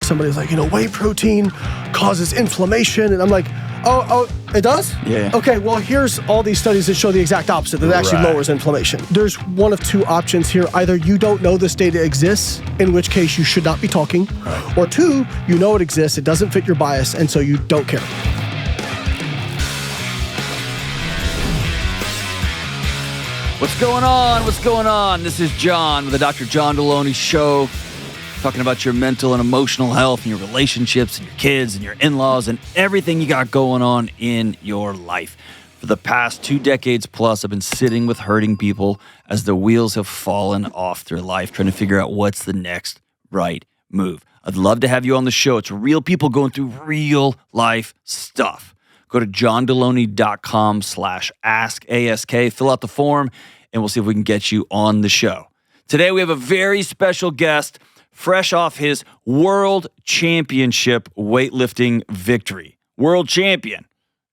somebody was like, whey protein causes inflammation. And I'm like, oh, it does? Yeah. Okay, well, here's all these studies that show the exact opposite, that it actually lowers inflammation. There's one of two options here. Either you don't know this data exists, in which case you should not be talking, or two, you know it exists, it doesn't fit your bias, and so you don't care. What's going on? What's going on? This is John with the Dr. John Delony Show, talking about your mental and emotional health and your relationships and your kids and your in-laws and everything you got going on in your life. For the past 2 decades plus, I've been sitting with hurting people as the wheels have fallen off their life, trying to figure out what's the next right move. I'd love to have you on the show. It's real people going through real life stuff. Go to johndelony.com/ask, fill out the form, and we'll see if we can get you on the show. Today, we have a very special guest, fresh off his World Championship weightlifting victory. World champion.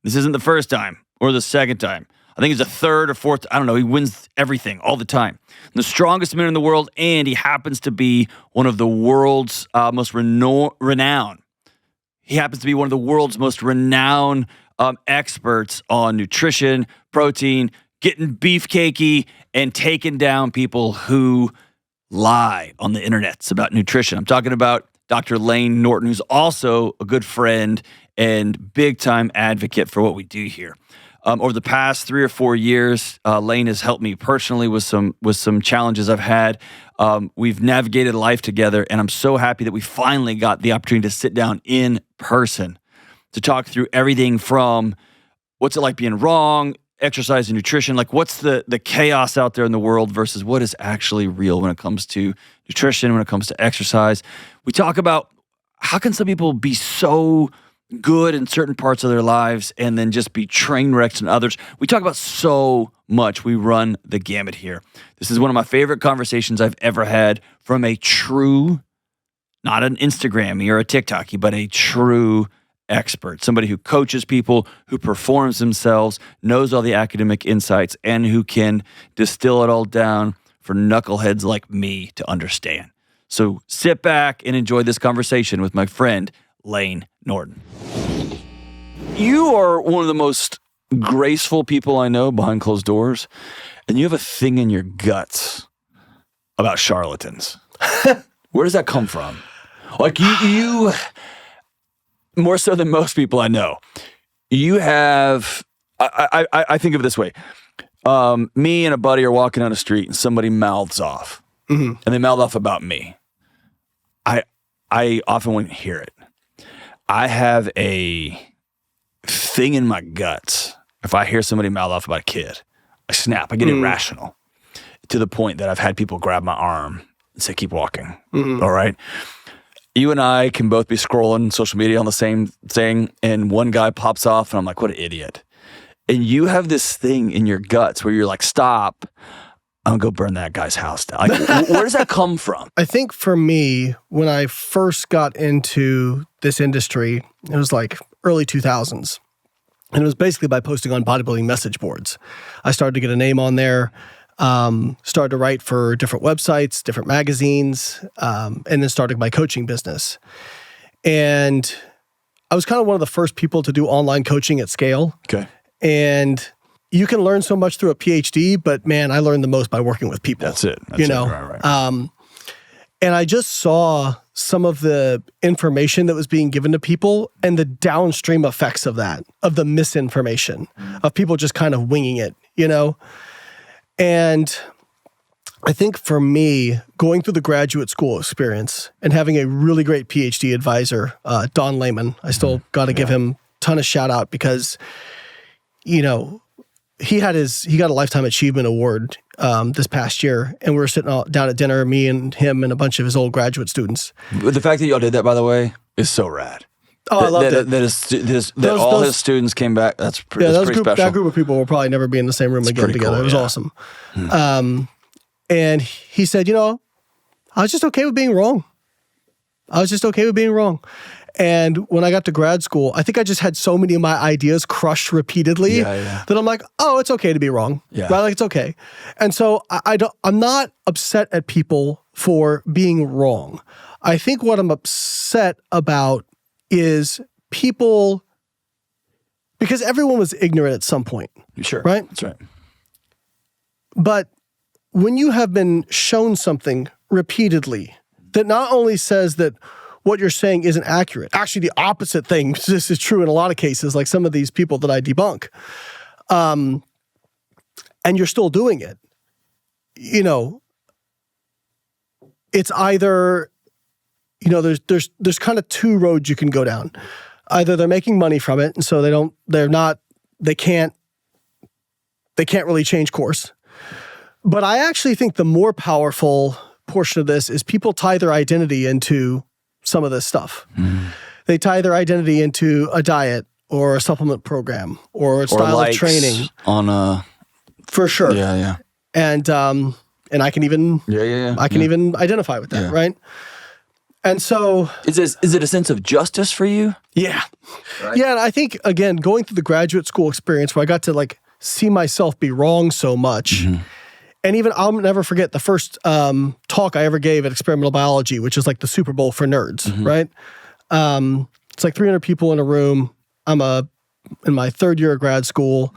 This isn't the first time or the second time. I think it's the third or fourth. I don't know. He wins everything all the time. The strongest man in the world, and he happens to be one of the world's most renowned. He happens to be one of the world's most renowned experts on nutrition, protein, getting beefcakey, and taking down people who lie on the internet about nutrition. I'm talking about Dr. Layne Norton, who's also a good friend and big-time advocate for what we do here. Over the past 3 or 4 years, Layne has helped me personally with some challenges I've had. We've navigated life together, and I'm so happy that we finally got the opportunity to sit down in person to talk through everything from what's it like being wrong, exercise and nutrition, like what's the chaos out there in the world versus what is actually real when it comes to nutrition, when it comes to exercise. We talk about how can some people be so good in certain parts of their lives and then just be train wrecks in others. We talk about so much. We run the gamut here. This is one of my favorite conversations I've ever had from a true, not an Instagrammy or a TikToky, but a true expert, somebody who coaches people, who performs themselves, knows all the academic insights, and who can distill it all down for knuckleheads like me to understand. So sit back and enjoy this conversation with my friend, Layne Norton. You are one of the most graceful people I know behind closed doors, and you have a thing in your guts about charlatans. Where does that come from? Like you more so than most people I know, you have, I think of it this way. Me and a buddy are walking down the street and somebody mouths off. Mm-hmm. And they mouth off about me. I often wouldn't hear it. I have a thing in my guts. If I hear somebody mouth off about a kid, I snap. I get irrational to the point that I've had people grab my arm and say, keep walking. Mm-hmm. All right? You and I can both be scrolling social media on the same thing, and one guy pops off, and I'm like, what an idiot. And you have this thing in your guts where you're like, stop, I'm going to go burn that guy's house down. Like, where does that come from? I think for me, when I first got into this industry, it was like early 2000s. And it was basically by posting on bodybuilding message boards. I started to get a name on there. Started to write for different websites, different magazines, and then started my coaching business. And I was kind of one of the first people to do online coaching at scale. Okay. And you can learn so much through a PhD, but man, I learned the most by working with people. That's it. Right. And I just saw some of the information that was being given to people and the downstream effects of that, of the misinformation, of people just kind of winging it, And I think for me, going through the graduate school experience and having a really great PhD advisor, Don Layman, I still got to give him a ton of shout out because, he got a Lifetime Achievement Award this past year, and we were sitting down at dinner, me and him and a bunch of his old graduate students. The fact that y'all did that, by the way, is so rad. Oh, I loved it. That all his students came back. That's pretty special. That group of people will probably never be in the same room again together. Cool, it was awesome. And he said, I was just okay with being wrong. And when I got to grad school, I think I just had so many of my ideas crushed repeatedly that I'm like, oh, it's okay to be wrong. Yeah. Right? Like, it's okay. And so I'm not upset at people for being wrong. I think what I'm upset about is people, because everyone was ignorant at some point. Sure. Right? That's right. But when you have been shown something repeatedly that not only says that what you're saying isn't accurate, actually the opposite thing, this is true in a lot of cases, like some of these people that I debunk, and you're still doing it, it's either, there's kind of two roads you can go down. Either they're making money from it, and so they can't really change course. But I actually think the more powerful portion of this is people tie their identity into some of this stuff. Mm-hmm. They tie their identity into a diet or a supplement program or a style of training. For sure. Yeah. And I can even even identify with that, right? And so is it a sense of justice for you? Yeah. Right? Yeah, and I think again, going through the graduate school experience where I got to see myself be wrong so much. Mm-hmm. And even I'll never forget the first talk I ever gave at experimental biology, which is like the Super Bowl for nerds, mm-hmm. right? It's like 300 people in a room. I'm in my third year of grad school,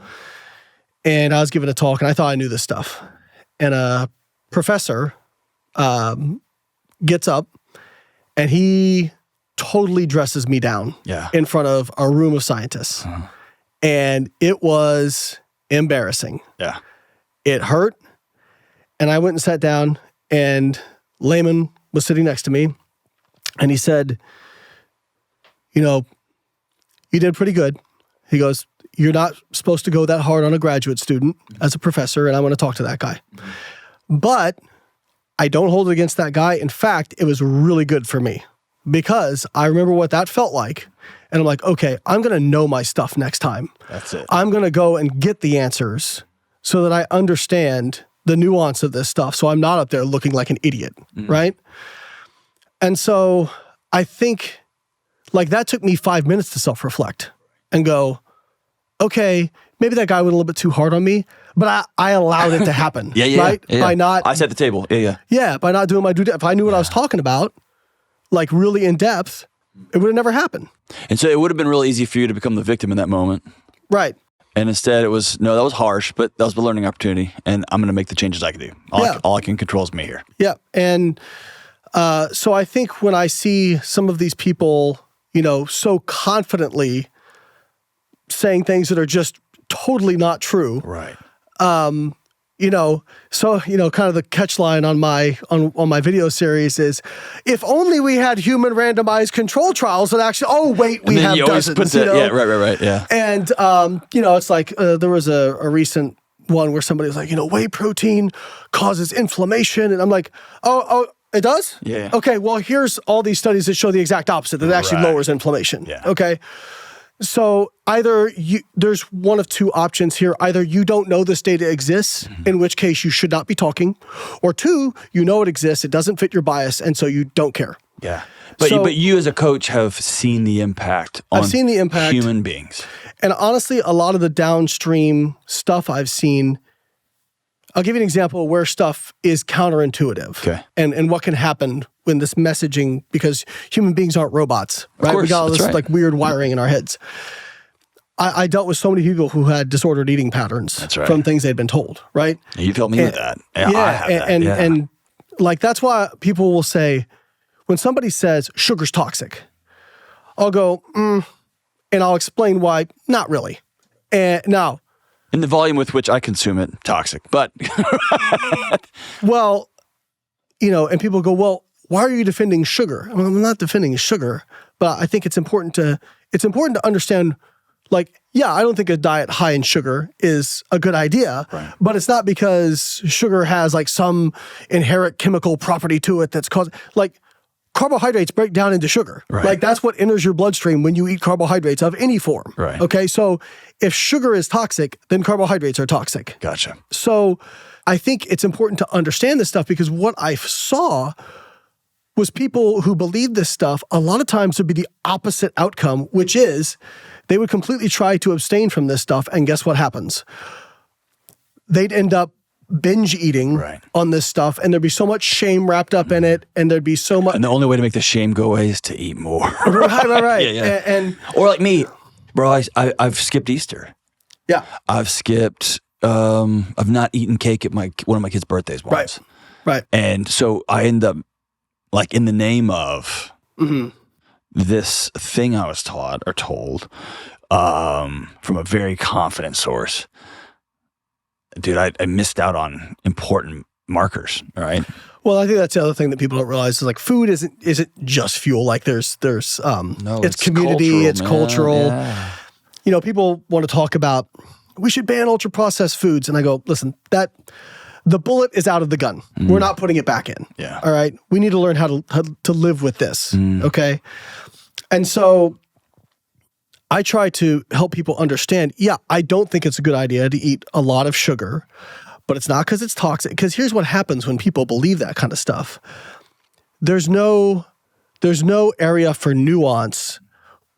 and I was giving a talk, and I thought I knew this stuff. And a professor gets up, and he totally dresses me down in front of a room of scientists. Uh-huh. And it was embarrassing. Yeah. It hurt. And I went and sat down, and Layman was sitting next to me, and he said, you did pretty good. He goes, you're not supposed to go that hard on a graduate student as a professor, and I want to talk to that guy. But I don't hold it against that guy. In fact, it was really good for me because I remember what that felt like. And I'm like, okay, I'm going to know my stuff next time. That's it. I'm going to go and get the answers so that I understand the nuance of this stuff, so I'm not up there looking like an idiot, right? And so I think that took me 5 minutes to self-reflect and go, okay, maybe that guy went a little bit too hard on me, but I allowed it to happen, right? Yeah. By not, I set the table, yeah, by not doing my due diligence. If I knew what I was talking about, really in depth, it would have never happened. And so it would have been real easy for you to become the victim in that moment, right? And instead, it was, no, that was harsh, but that was the learning opportunity, and I'm going to make the changes I can do. All I can control is me here. Yeah, and so I think when I see some of these people, so confidently saying things that are just totally not true, right? Kind of the catch line on my video series is, if only we had human randomized control trials that actually, we have dozens. Right. Yeah. And, it's like there was a recent one where somebody was like, whey protein causes inflammation. And I'm like, oh, it does? Yeah. Okay, well, here's all these studies that show the exact opposite, that it actually lowers inflammation. Yeah. Okay. So either there's one of two options here. Either you don't know this data exists, in which case you should not be talking, or two, you know it exists, it doesn't fit your bias, and so you don't care. Yeah. But you as a coach have seen the impact on human beings. And honestly, a lot of the downstream stuff I've seen, I'll give you an example of where stuff is counterintuitive and what can happen when this messaging, because human beings aren't robots, right? We got all this weird wiring in our heads. I dealt with so many people who had disordered eating patterns from things they'd been told, right? You've helped me with that. I have that. And that's why people will say, when somebody says sugar's toxic, I'll go, and I'll explain why, not really. And now, in the volume with which I consume it, toxic, but. Well, and people go, well, why are you defending sugar? I'm not defending sugar, but I think it's important to understand, I don't think a diet high in sugar is a good idea, but it's not because sugar has some inherent chemical property to it that's causing, carbohydrates break down into sugar. Right. That's what enters your bloodstream when you eat carbohydrates of any form. Right. Okay, so if sugar is toxic, then carbohydrates are toxic. Gotcha. So I think it's important to understand this stuff, because what I saw was people who believed this stuff, a lot of times would be the opposite outcome, which is they would completely try to abstain from this stuff, and guess what happens? They'd end up binge eating on this stuff, and there'd be so much shame wrapped up in it, and there'd be so much. And the only way to make the shame go away is to eat more. Right. Yeah. And or like me, bro, I've skipped Easter. Yeah. I've skipped, I've not eaten cake at one of my kids' birthdays once. Right. And so I end up, like, in the name of this thing I was taught or told from a very confident source, dude, I missed out on important markers, all right? Well, I think that's the other thing that people don't realize is like food isn't just fuel. Like there's it's community, it's cultural. Yeah. You know, people want to talk about we should ban ultra processed foods, and I go, listen, the bullet is out of the gun. We're not putting it back in. Yeah. All right. We need to learn how to live with this. Okay. And so I try to help people understand, I don't think it's a good idea to eat a lot of sugar, but it's not because it's toxic. Because here's what happens when people believe that kind of stuff. There's no area for nuance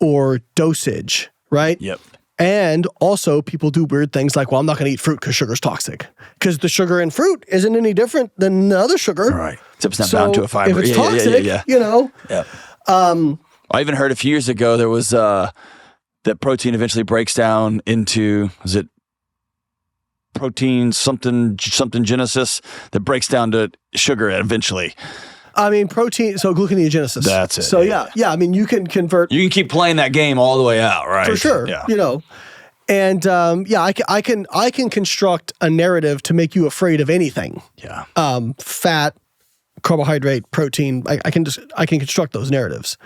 or dosage, right? Yep. And also people do weird things like, well, I'm not going to eat fruit because sugar's toxic. Because the sugar in fruit isn't any different than the other sugar. Right. Except it's not bound to a fiber. If it's toxic, you know. Yeah. I even heard a few years ago there was that protein eventually breaks down into, is it protein something genesis that breaks down to sugar eventually? I mean, protein, so gluconeogenesis. That's it. So yeah, I mean, you can convert. You can keep playing that game all the way out, right? For sure. Yeah. You know, and I can construct a narrative to make you afraid of anything. Yeah. Fat, carbohydrate, protein. I can construct those narratives.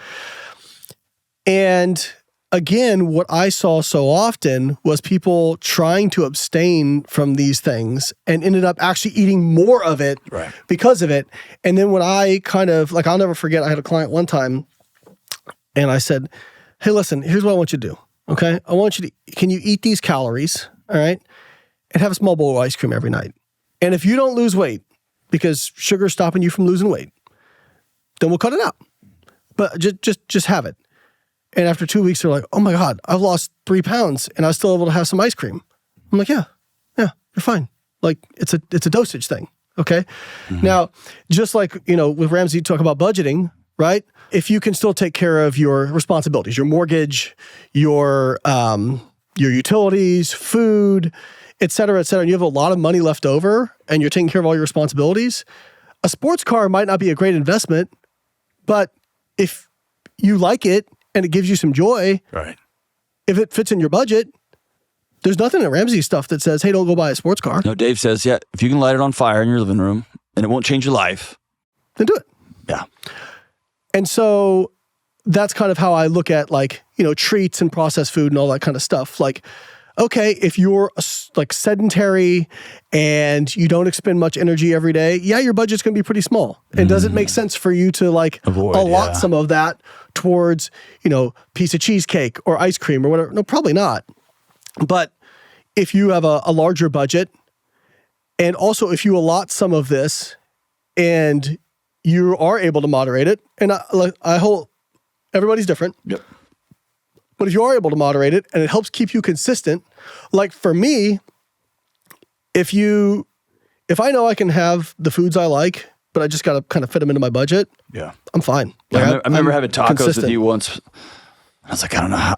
And again, what I saw so often was people trying to abstain from these things and ended up actually eating more of it because of it. And then when I kind of, like, I'll never forget, I had a client one time and I said, hey, listen, here's what I want you to do, okay? I want you to, can you eat these calories, all right? And have a small bowl of ice cream every night. And if you don't lose weight because sugar's stopping you from losing weight, then we'll cut it out. But just have it. And after 2 weeks, they're like, oh my God, I've lost 3 pounds and I was still able to have some ice cream. I'm like, yeah, you're fine. Like it's a dosage thing. Okay. Mm-hmm. Now, just like, you know, with Ramsey, talk about budgeting, right? If you can still take care of your responsibilities, your mortgage, your utilities, food, et cetera, and you have a lot of money left over and you're taking care of all your responsibilities, a sports car might not be a great investment, but if you like it, and it gives you some joy, right? If it fits in your budget, there's nothing in Ramsey stuff that says, hey, don't go buy a sports car. No, Dave says, if you can light it on fire in your living room and it won't change your life, then do it. Yeah. And so that's kind of how I look at, like, you know, treats and processed food and all that kind of stuff. Like, okay, if you're like sedentary and you don't expend much energy every day, your budget's going to be pretty small. And does it make sense for you to like allot some of that towards, you know, piece of cheesecake or ice cream or whatever? No, probably not. But if you have a larger budget, and also if you allot some of this and you are able to moderate it, and I hope everybody's different. Yep. But if you are able to moderate it and it helps keep you consistent, like for me, if I know I can have the foods I like, but I just got to kind of fit them into my budget, I'm fine. Like I remember having tacos consistent with you once. I was like, I don't know how.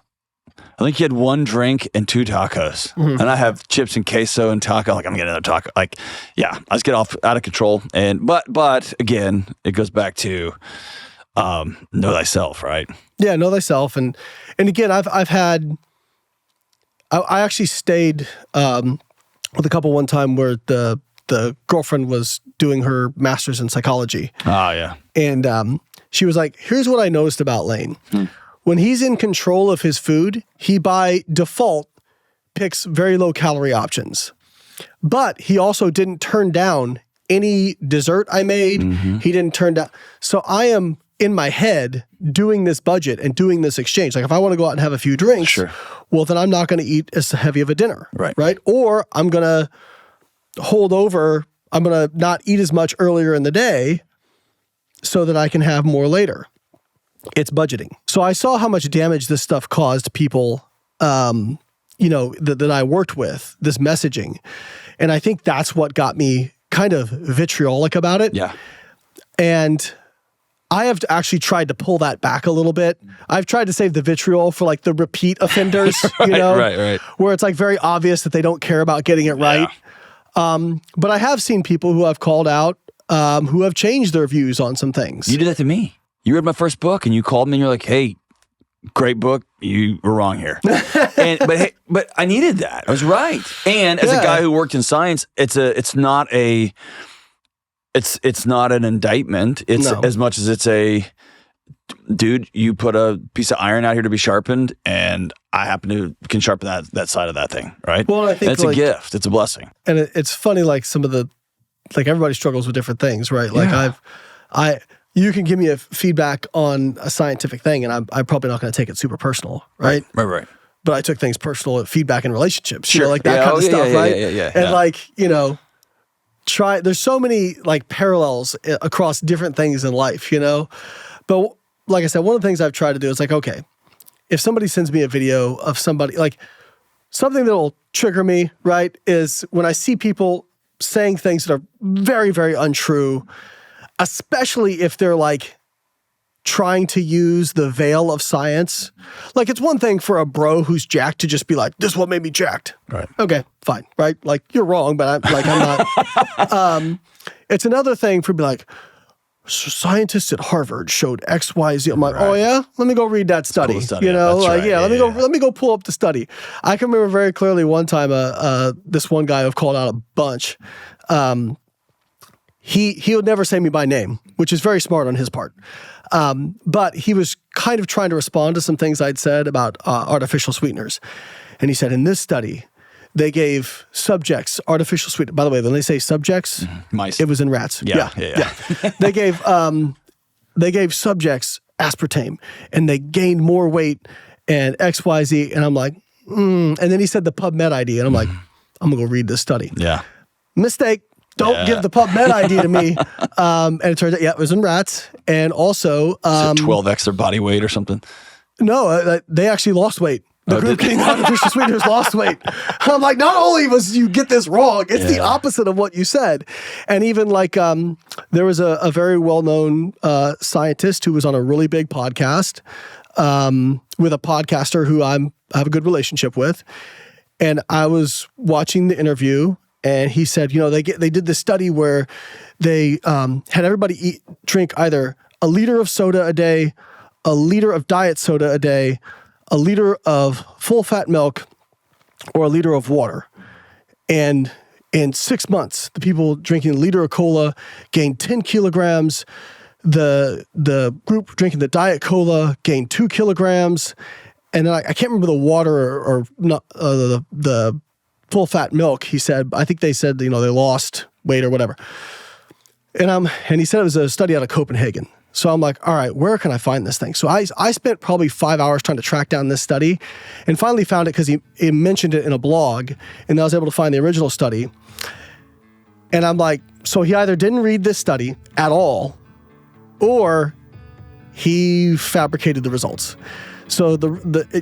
I think you had 1 drink and 2 tacos. Mm-hmm. And I have chips and queso and taco. Like, I'm getting another taco. Like, I just get out of control. And but again, it goes back to know thyself, right? Yeah, know thyself. And again, I actually stayed with a couple one time where the girlfriend was doing her master's in psychology. Oh, yeah. And she was like, here's what I noticed about Layne. When he's in control of his food, he by default picks very low calorie options. But he also didn't turn down any dessert I made. Mm-hmm. He didn't turn down. So I am in my head doing this budget and doing this exchange. Like if I want to go out and have a few drinks, well, then I'm not going to eat as heavy of a dinner. Right. Or I'm going to hold over. I'm going to not eat as much earlier in the day so that I can have more later. It's budgeting. So I saw how much damage this stuff caused people, you know, that I worked with, this messaging. And I think that's what got me kind of vitriolic about it. Yeah. And I have actually tried to pull that back a little bit. I've tried to save the vitriol for like the repeat offenders, right. Where it's like very obvious that they don't care about getting it right. But I have seen people who I've called out who have changed their views on some things. You did that to me. You read my first book and you called me and you're like, hey, great book. You were wrong here. But I needed that. I was right. And as a guy who worked in science, it's not an indictment. It's as much as it's a, dude, you put a piece of iron out here to be sharpened, and I happen to can sharpen that side of that thing, right? Well, I think it's a gift. It's a blessing. And it's funny, like some of the, like everybody struggles with different things, right? Like you can give me a feedback on a scientific thing, and I'm probably not going to take it super personal, right? Right. But I took things personal at feedback in relationships, sure. Like that kind of stuff, right? Yeah. And like, there's so many like parallels across different things in life, But like I said, one of the things I've tried to do is like, okay, if somebody sends me a video of somebody, like something that'll trigger me, right, is when I see people saying things that are very, very untrue, especially if they're like trying to use the veil of science. Like it's one thing for a bro who's jacked to just be like, this is what made me jacked. Right. Okay, fine, right? Like you're wrong, but I'm not. It's another thing for be like, scientists at Harvard showed X, Y, Z. I'm like, oh yeah, let me go read that study. Let me go pull up the study. I can remember very clearly one time, this one guy I've called out a bunch. He would never say me by name, which is very smart on his part. But he was kind of trying to respond to some things I'd said about artificial sweeteners. And he said, in this study, they gave subjects artificial sweetener. By the way, when they say subjects, mice. It was in rats. Yeah. They gave subjects aspartame, and they gained more weight and X, Y, Z. And I'm like, And then he said the PubMed ID, and I'm like, I'm gonna go read this study. Yeah. Mistake. Don't give the PubMed ID to me. And it turns out, it was in rats. And also... 12x their body weight or something? No, they actually lost weight. The group getting artificial sweeteners lost weight. I'm like, not only was you get this wrong, it's the opposite of what you said. And even like, there was a very well-known scientist who was on a really big podcast with a podcaster who I have a good relationship with. And I was watching the interview, and he said, they did this study where they had everybody drink either a liter of soda a day, a liter of diet soda a day, a liter of full-fat milk, or a liter of water. And in 6 months, the people drinking a liter of cola gained 10 kilograms. The group drinking the diet cola gained 2 kilograms. And then I can't remember the water or not, the full-fat milk, he said. I think they said, they lost weight or whatever. And he said it was a study out of Copenhagen. So I'm like, all right, where can I find this thing? So I spent probably 5 hours trying to track down this study, and finally found it because he mentioned it in a blog, and I was able to find the original study. And I'm like, so he either didn't read this study at all, or he fabricated the results. So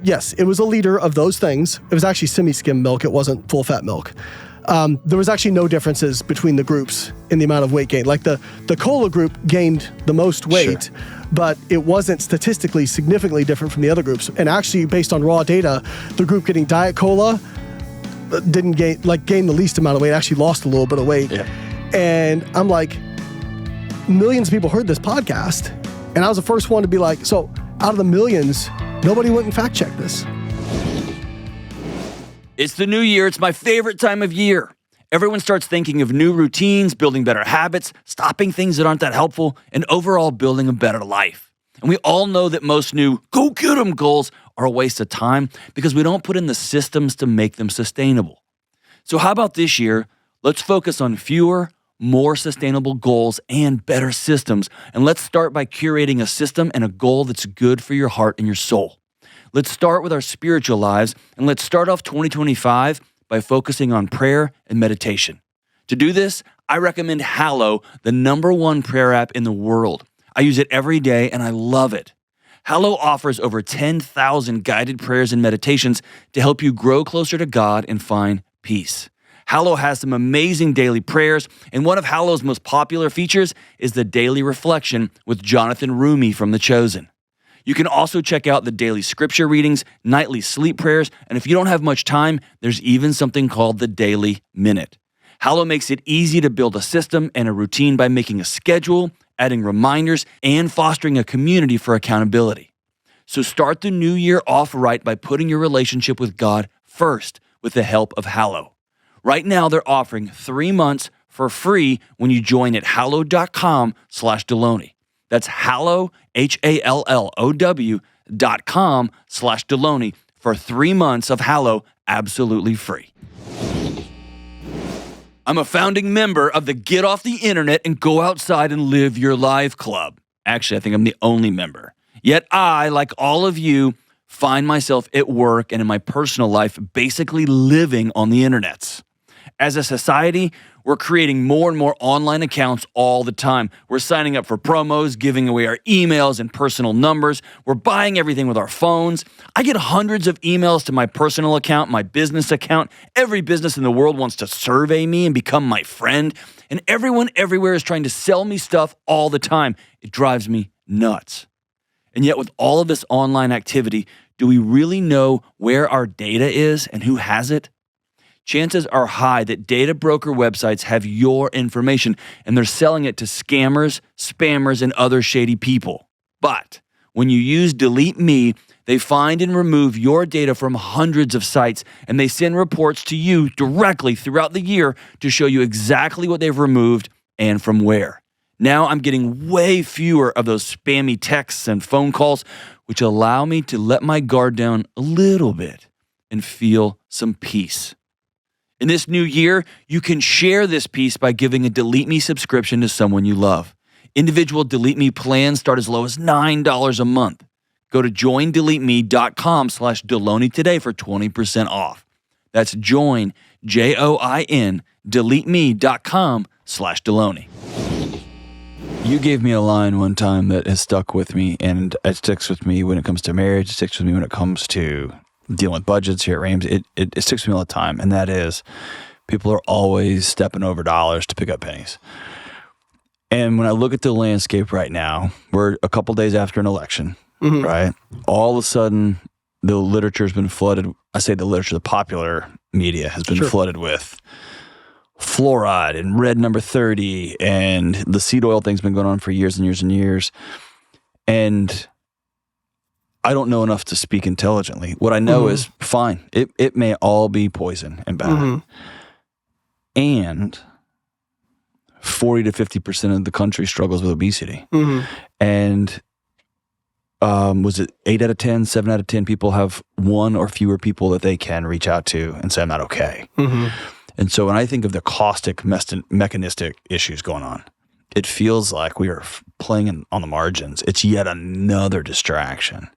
yes, it was a liter of those things. It was actually semi-skim milk. It wasn't full-fat milk. There was actually no differences between the groups in the amount of weight gain. Like the cola group gained the most weight, but it wasn't statistically significantly different from the other groups. And actually, based on raw data, the group getting diet cola didn't gain the least amount of weight. Actually lost a little bit of weight. Yeah. And I'm like, millions of people heard this podcast, and I was the first one to be like, so out of the millions, nobody went and fact checked this. It's the new year. It's my favorite time of year. Everyone starts thinking of new routines, building better habits, stopping things that aren't that helpful, and overall building a better life. And we all know that most new go get 'em goals are a waste of time because we don't put in the systems to make them sustainable. So how about this year? Let's focus on fewer, more sustainable goals and better systems. And let's start by curating a system and a goal that's good for your heart and your soul. Let's start with our spiritual lives, and let's start off 2025 by focusing on prayer and meditation. To do this, I recommend Hallow, the #1 prayer app in the world. I use it every day, and I love it. Hallow offers over 10,000 guided prayers and meditations to help you grow closer to God and find peace. Hallow has some amazing daily prayers, and one of Hallow's most popular features is the Daily Reflection with Jonathan Rumi from The Chosen. You can also check out the daily scripture readings, nightly sleep prayers, and if you don't have much time, there's even something called the Daily Minute. Hallow makes it easy to build a system and a routine by making a schedule, adding reminders, and fostering a community for accountability. So start the new year off right by putting your relationship with God first with the help of Hallow. Right now, they're offering 3 months for free when you join at hallow.com/Delony. That's Hallow, HALLOW.com/Delony for 3 months of Hallow absolutely free. I'm a founding member of the Get Off the Internet and Go Outside and Live Your Life Club. Actually, I think I'm the only member. Yet I, like all of you, find myself at work and in my personal life basically living on the internets. As a society, we're creating more and more online accounts all the time. We're signing up for promos, giving away our emails and personal numbers. We're buying everything with our phones. I get hundreds of emails to my personal account, my business account. Every business in the world wants to survey me and become my friend. And everyone everywhere is trying to sell me stuff all the time. It drives me nuts. And yet with all of this online activity, do we really know where our data is and who has it? Chances are high that data broker websites have your information and they're selling it to scammers, spammers, and other shady people. But when you use Delete Me, they find and remove your data from hundreds of sites and they send reports to you directly throughout the year to show you exactly what they've removed and from where. Now I'm getting way fewer of those spammy texts and phone calls, which allow me to let my guard down a little bit and feel some peace. In this new year, you can share this peace by giving a Delete Me subscription to someone you love. Individual Delete Me plans start as low as $9 a month. Go to joindeleteme.com/Delony today for 20% off. That's join, JOIN, deleteme.com/Delony. You gave me a line one time that has stuck with me, and it sticks with me when it comes to marriage. It sticks with me when it comes to dealing with budgets here at Ramsey. It sticks with me all the time, and that is people are always stepping over dollars to pick up pennies. And when I look at the landscape right now, we're a couple days after an election, right? All of a sudden, the literature has been flooded. I say the literature, the popular media has been flooded with fluoride and red number 30, and the seed oil thing's been going on for years and years and years. And I don't know enough to speak intelligently. What I know is fine. It may all be poison and bad. And 40 to 50% of the country struggles with obesity. And was it 8 out of 10, 7 out of 10 people have one or fewer people that they can reach out to and say, I'm not okay. And so when I think of the caustic mechanistic issues going on, it feels like we are playing on the margins. It's yet another distraction.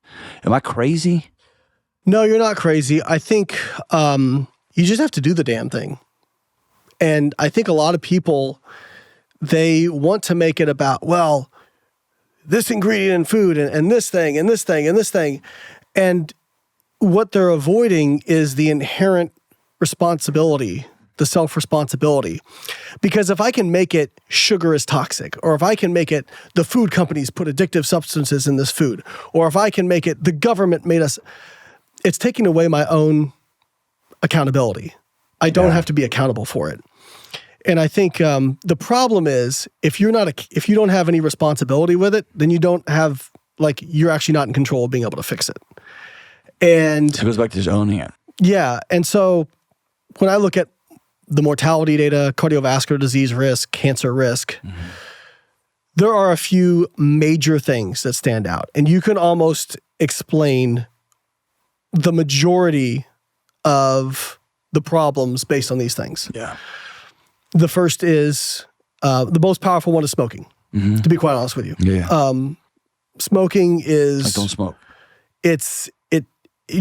Am I crazy? No, you're not crazy. I think you just have to do the damn thing. And I think a lot of people, they want to make it about, well, this ingredient in food and this thing and this thing and this thing. And what they're avoiding is the inherent responsibility, the self-responsibility. Because if I can make it sugar is toxic, or if I can make it the food companies put addictive substances in this food, or if I can make it the government made us, it's taking away my own accountability. I don't have to be accountable for it. And I think the problem is if you don't have any responsibility with it, then you don't have, like, you're actually not in control of being able to fix it. And it goes back to just owning it. Yeah. And so when I look at the mortality data, cardiovascular disease risk, cancer risk, there are a few major things that stand out. And you can almost explain the majority of the problems based on these things. Yeah. The first is, the most powerful one is smoking, to be quite honest with you. Smoking is... I don't smoke. It's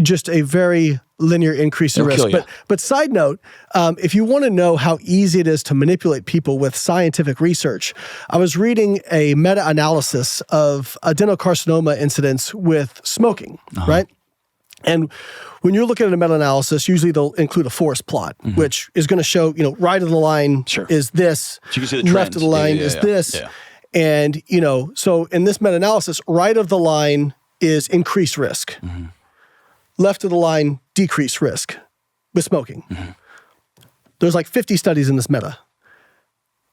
just a very linear increase in risk. But side note, if you want to know how easy it is to manipulate people with scientific research, I was reading a meta-analysis of adenocarcinoma incidents with smoking, right? And when you're looking at a meta-analysis, usually they'll include a forest plot, which is going to show, right of the line is this, so you can see the left trends. of the line is this. Yeah. And, so in this meta-analysis, right of the line is increased risk. Left of the line, decreased risk with smoking. There's like 50 studies in this meta.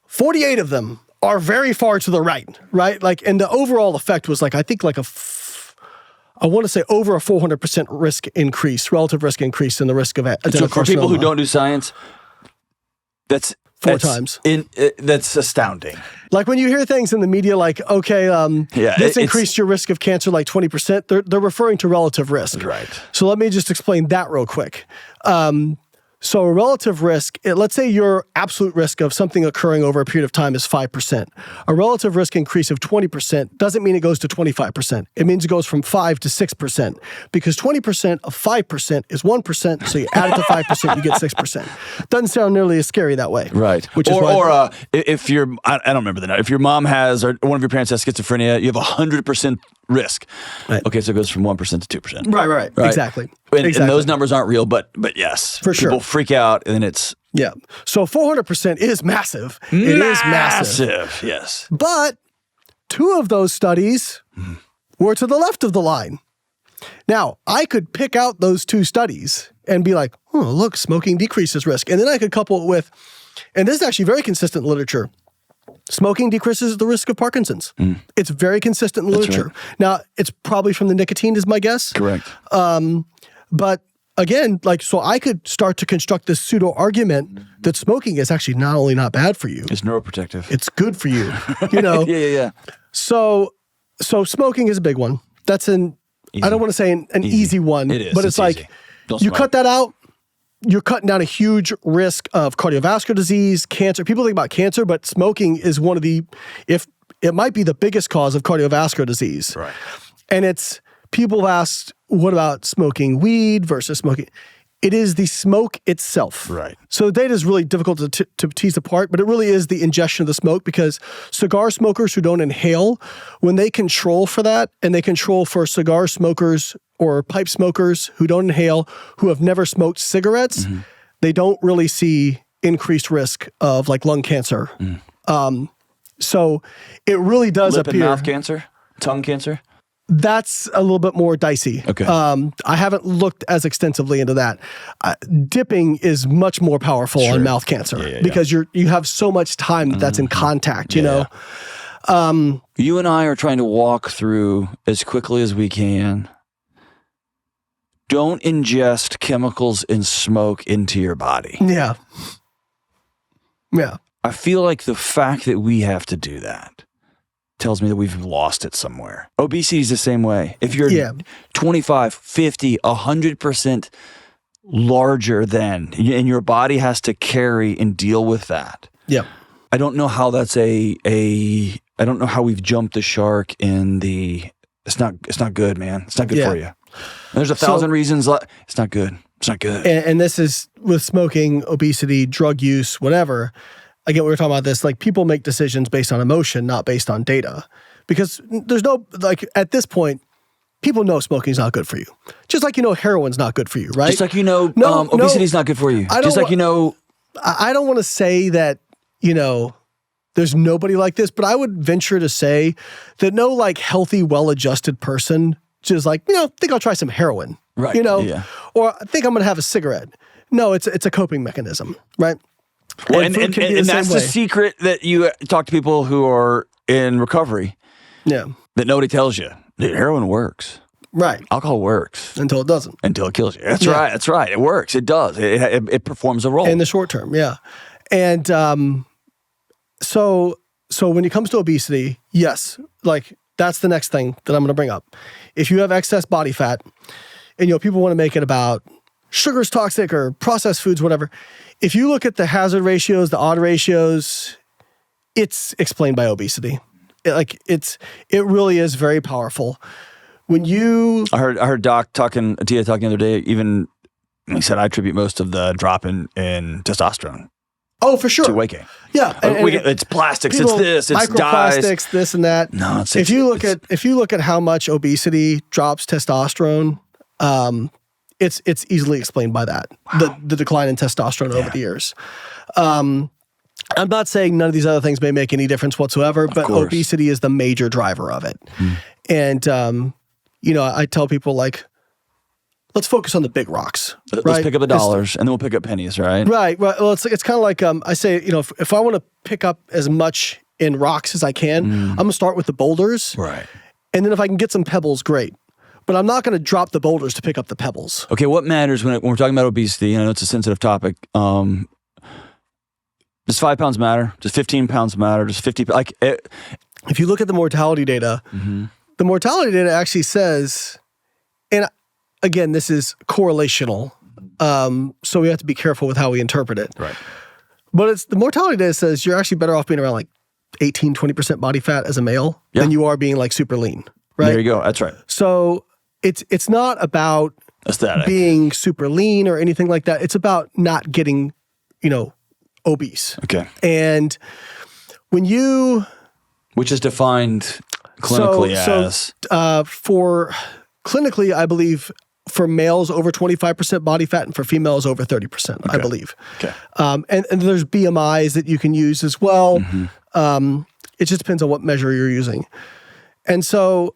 48 of them are very far to the right? And the overall effect was I think I want to say over a 400% risk increase, relative risk increase in the risk of adenocarcinoma. So for people who don't do science, that's four times. That's astounding. When you hear things in the media this increased your risk of cancer 20%, they're referring to relative risk. Right. So let me just explain that real quick. So a relative risk, let's say your absolute risk of something occurring over a period of time is 5%. A relative risk increase of 20% doesn't mean it goes to 25%. It means it goes from 5 to 6%, because 20% of 5% is 1%, so you add it to 5%, you get 6%. Doesn't sound nearly as scary that way. Right. Which is if your, I don't remember the number, if your mom has, or one of your parents has schizophrenia, you have 100% risk. Right. Okay, so it goes from 1% to 2%. Right. Exactly. And those numbers aren't real, but yes. For sure. People freak out, and then it's... Yeah. So 400% is massive. It is massive. Yes. But 2 of those studies were to the left of the line. Now, I could pick out those 2 studies and be like, oh, look, smoking decreases risk. And then I could couple it with, and this is actually very consistent literature, smoking decreases the risk of Parkinson's. It's very consistent in literature. Right. Now, it's probably from the nicotine is my guess. Correct. But again, so I could start to construct this pseudo argument that smoking is actually not only not bad for you. It's neuroprotective. It's good for you. Yeah. So smoking is a big one. That's I don't want to say an easy one. It is. But it's easy. Don't you smoke. cut that out, you're cutting down a huge risk of cardiovascular disease, cancer. People think about cancer, but smoking is one of it might be the biggest cause of cardiovascular disease. Right. And people have asked, what about smoking weed versus smoking? It is the smoke itself. Right. So the data is really difficult to tease apart, but it really is the ingestion of the smoke, because cigar smokers who don't inhale, when they control for that, and they control for cigar smokers or pipe smokers who don't inhale, who have never smoked cigarettes, they don't really see increased risk of lung cancer. So it really does Lip appear. and mouth cancer? Tongue cancer? That's a little bit more dicey. Okay. I haven't looked as extensively into that. Dipping is much more powerful on mouth cancer because you have so much time that's in contact, you know? You and I are trying to walk through as quickly as we can. Don't ingest chemicals in smoke into your body. Yeah. Yeah. I feel like the fact that we have to do that tells me that we've lost it somewhere. Obesity is the same way. If you're 25, 50, 100% larger than, and your body has to carry and deal with that. Yeah. I don't know how that's I don't know how we've jumped the shark in it's not good, man. It's not good for you. There's 1,000 reasons. It's not good. It's not good. And this is with smoking, obesity, drug use, whatever. Again, we were talking about this, people make decisions based on emotion, not based on data. Because there's no, at this point, people know smoking's not good for you. Just like heroin's not good for you, right? Just like obesity's not good for you. I don't want to say that, there's nobody like this, but I would venture to say that no healthy, well-adjusted person just think I'll try some heroin, right? Or I think I'm going to have a cigarette. No, it's a coping mechanism, right? Well, and that's the secret that you talk to people who are in recovery. Yeah. That nobody tells you. Dude, heroin works. Right. Alcohol works. Until it doesn't. Until it kills you. That's right. That's right. It works. It does. It performs a role. In the short term, yeah. And so when it comes to obesity, yes, that's the next thing that I'm going to bring up. If you have excess body fat, and people want to make it about sugar's toxic or processed foods, whatever. If you look at the hazard ratios, the odd ratios, it's explained by obesity. It really is very powerful. When I heard Tia talking the other day, even he said I attribute most of the drop in testosterone. Oh, for sure. To weight gain. Yeah. It's plastics, it's this, it's dyes. Microplastics, this and that. No, if you look at how much obesity drops testosterone, it's easily explained by that. Wow. The decline in testosterone over the years. I'm not saying none of these other things may make any difference whatsoever, but obesity is the major driver of it. And, I tell people, like, let's focus on the big rocks. Let's pick up the dollars, and then we'll pick up pennies, right? Right. Well, it's kind of like I say, if I want to pick up as much in rocks as I can, I'm going to start with the boulders. Right. And then if I can get some pebbles, great. But I'm not going to drop the boulders to pick up the pebbles. Okay, what matters when we're talking about obesity? I know it's a sensitive topic. Does 5 pounds matter? Does 15 pounds matter? Does 50? If you look at the mortality data, the mortality data actually says, and again, this is correlational, so we have to be careful with how we interpret it. Right. But the mortality data says you're actually better off being around like 18, 20% body fat as a male than you are being like super lean. Right. There you go. That's right. So it's not about aesthetic, being super lean or anything like that. It's about not getting, obese. Okay. And when which is defined clinically as? For clinically, I believe for males over 25% body fat and for females over 30%, I believe. Okay. And there's BMIs that you can use as well. It just depends on what measure you're using. And so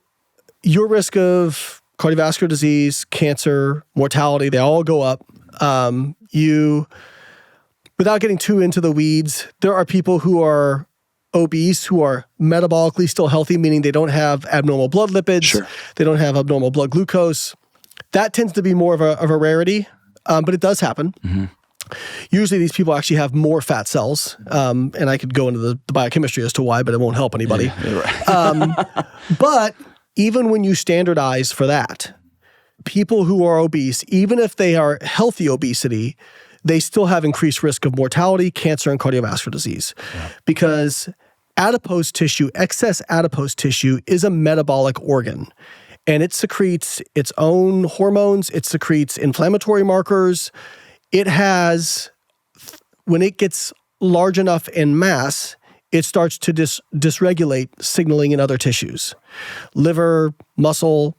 your risk of cardiovascular disease, cancer, mortality, they all go up. Without getting too into the weeds, there are people who are obese who are metabolically still healthy, meaning they don't have abnormal blood lipids. Sure. They don't have abnormal blood glucose. That tends to be more of a rarity, but it does happen. Usually these people actually have more fat cells, and I could go into the biochemistry as to why, but it won't help anybody. Right. But even when you standardize for that, people who are obese, even if they are healthy obesity, they still have increased risk of mortality, cancer, and cardiovascular disease. Because adipose tissue, excess adipose tissue, is a metabolic organ. And it secretes its own hormones, it secretes inflammatory markers. It has, when it gets large enough in mass, it starts to dysregulate signaling in other tissues, liver, muscle.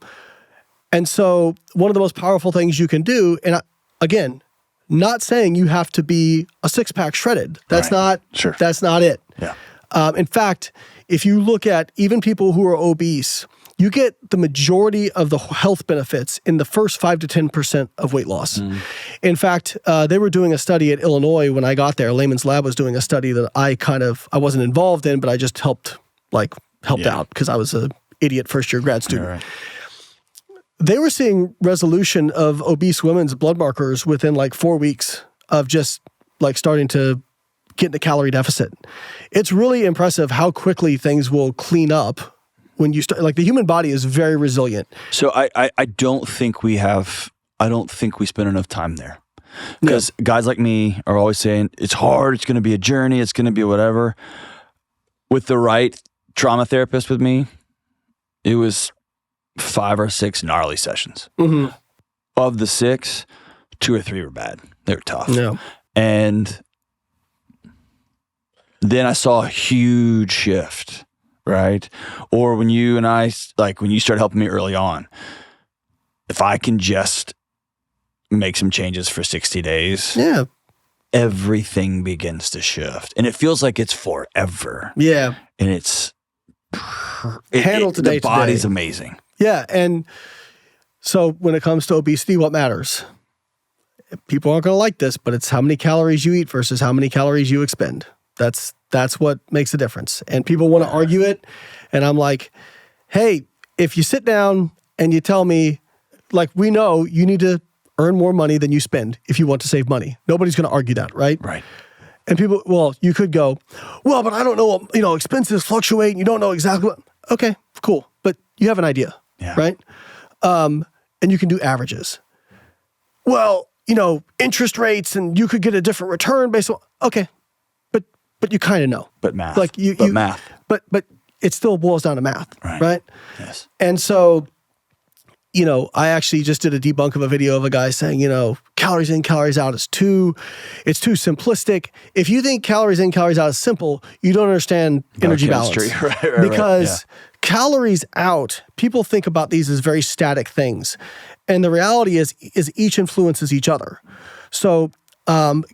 And so one of the most powerful things you can do, and again, not saying you have to be a six-pack shredded. That's not it. Yeah. In fact, if you look at even people who are obese, you get the majority of the health benefits in the first 5 to 10% of weight loss. In fact, they were doing a study at Illinois when I got there. Layman's Lab was doing a study that I wasn't involved in, but I just helped out because I was an idiot first-year grad student. Right. They were seeing resolution of obese women's blood markers within like 4 weeks of just like starting to get in a calorie deficit. It's really impressive how quickly things will clean up when you start. Like the human body is very resilient. So I don't think we spend enough time there. Because guys like me are always saying, it's hard, it's going to be a journey, it's going to be whatever. With the right trauma therapist with me, it was 5 or 6 gnarly sessions. Of the 6, 2 or 3 were bad. They were tough. Yeah. And then I saw a huge shift, right? Or when you and I, when you started helping me early on, if I can just make some changes for 60 days, everything begins to shift. And it feels like it's forever. Yeah. And it's handled today. The body's amazing. Yeah. And so when it comes to obesity, what matters? People aren't going to like this, but it's how many calories you eat versus how many calories you expend. That's what makes a difference. And people want to argue it. And I'm like, hey, if you sit down and you tell me, like, we know you need to earn more money than you spend if you want to save money. Nobody's going to argue that, right? Right. And people, well, you could go, well, but I don't know, expenses fluctuate and you don't know exactly what. Okay, cool. But you have an idea, right? And you can do averages. Well, interest rates and you could get a different return based on, okay. But you kind of know. But math. Math. But it still boils down to math, right? Yes. And so, I actually just did a debunk of a video of a guy saying, calories in, calories out is too simplistic. If you think calories in, calories out is simple, you don't understand energy balance. Right, because calories out, people think about these as very static things. And the reality is each influences each other. So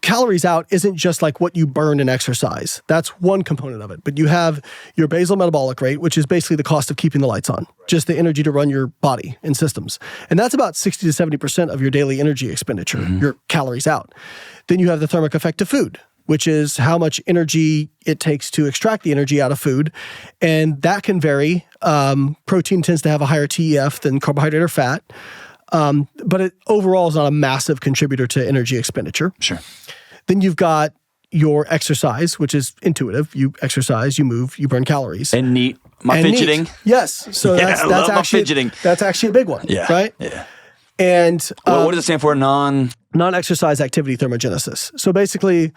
calories out isn't just like what you burn in exercise. That's one component of it. But you have your basal metabolic rate, which is basically the cost of keeping the lights on, just the energy to run your body and systems. And that's about 60 to 70% of your daily energy expenditure, your calories out. Then you have the thermic effect of food, which is how much energy it takes to extract the energy out of food. And that can vary. Protein tends to have a higher TEF than carbohydrate or fat. But it overall is not a massive contributor to energy expenditure. Sure. Then you've got your exercise, which is intuitive. You exercise, you move, you burn calories. And neat. Fidgeting. Neat. Yes. So Yeah, that's actually fidgeting. That's actually a big one. Yeah. Right? Yeah. And What does it stand for? non-exercise activity thermogenesis. So basically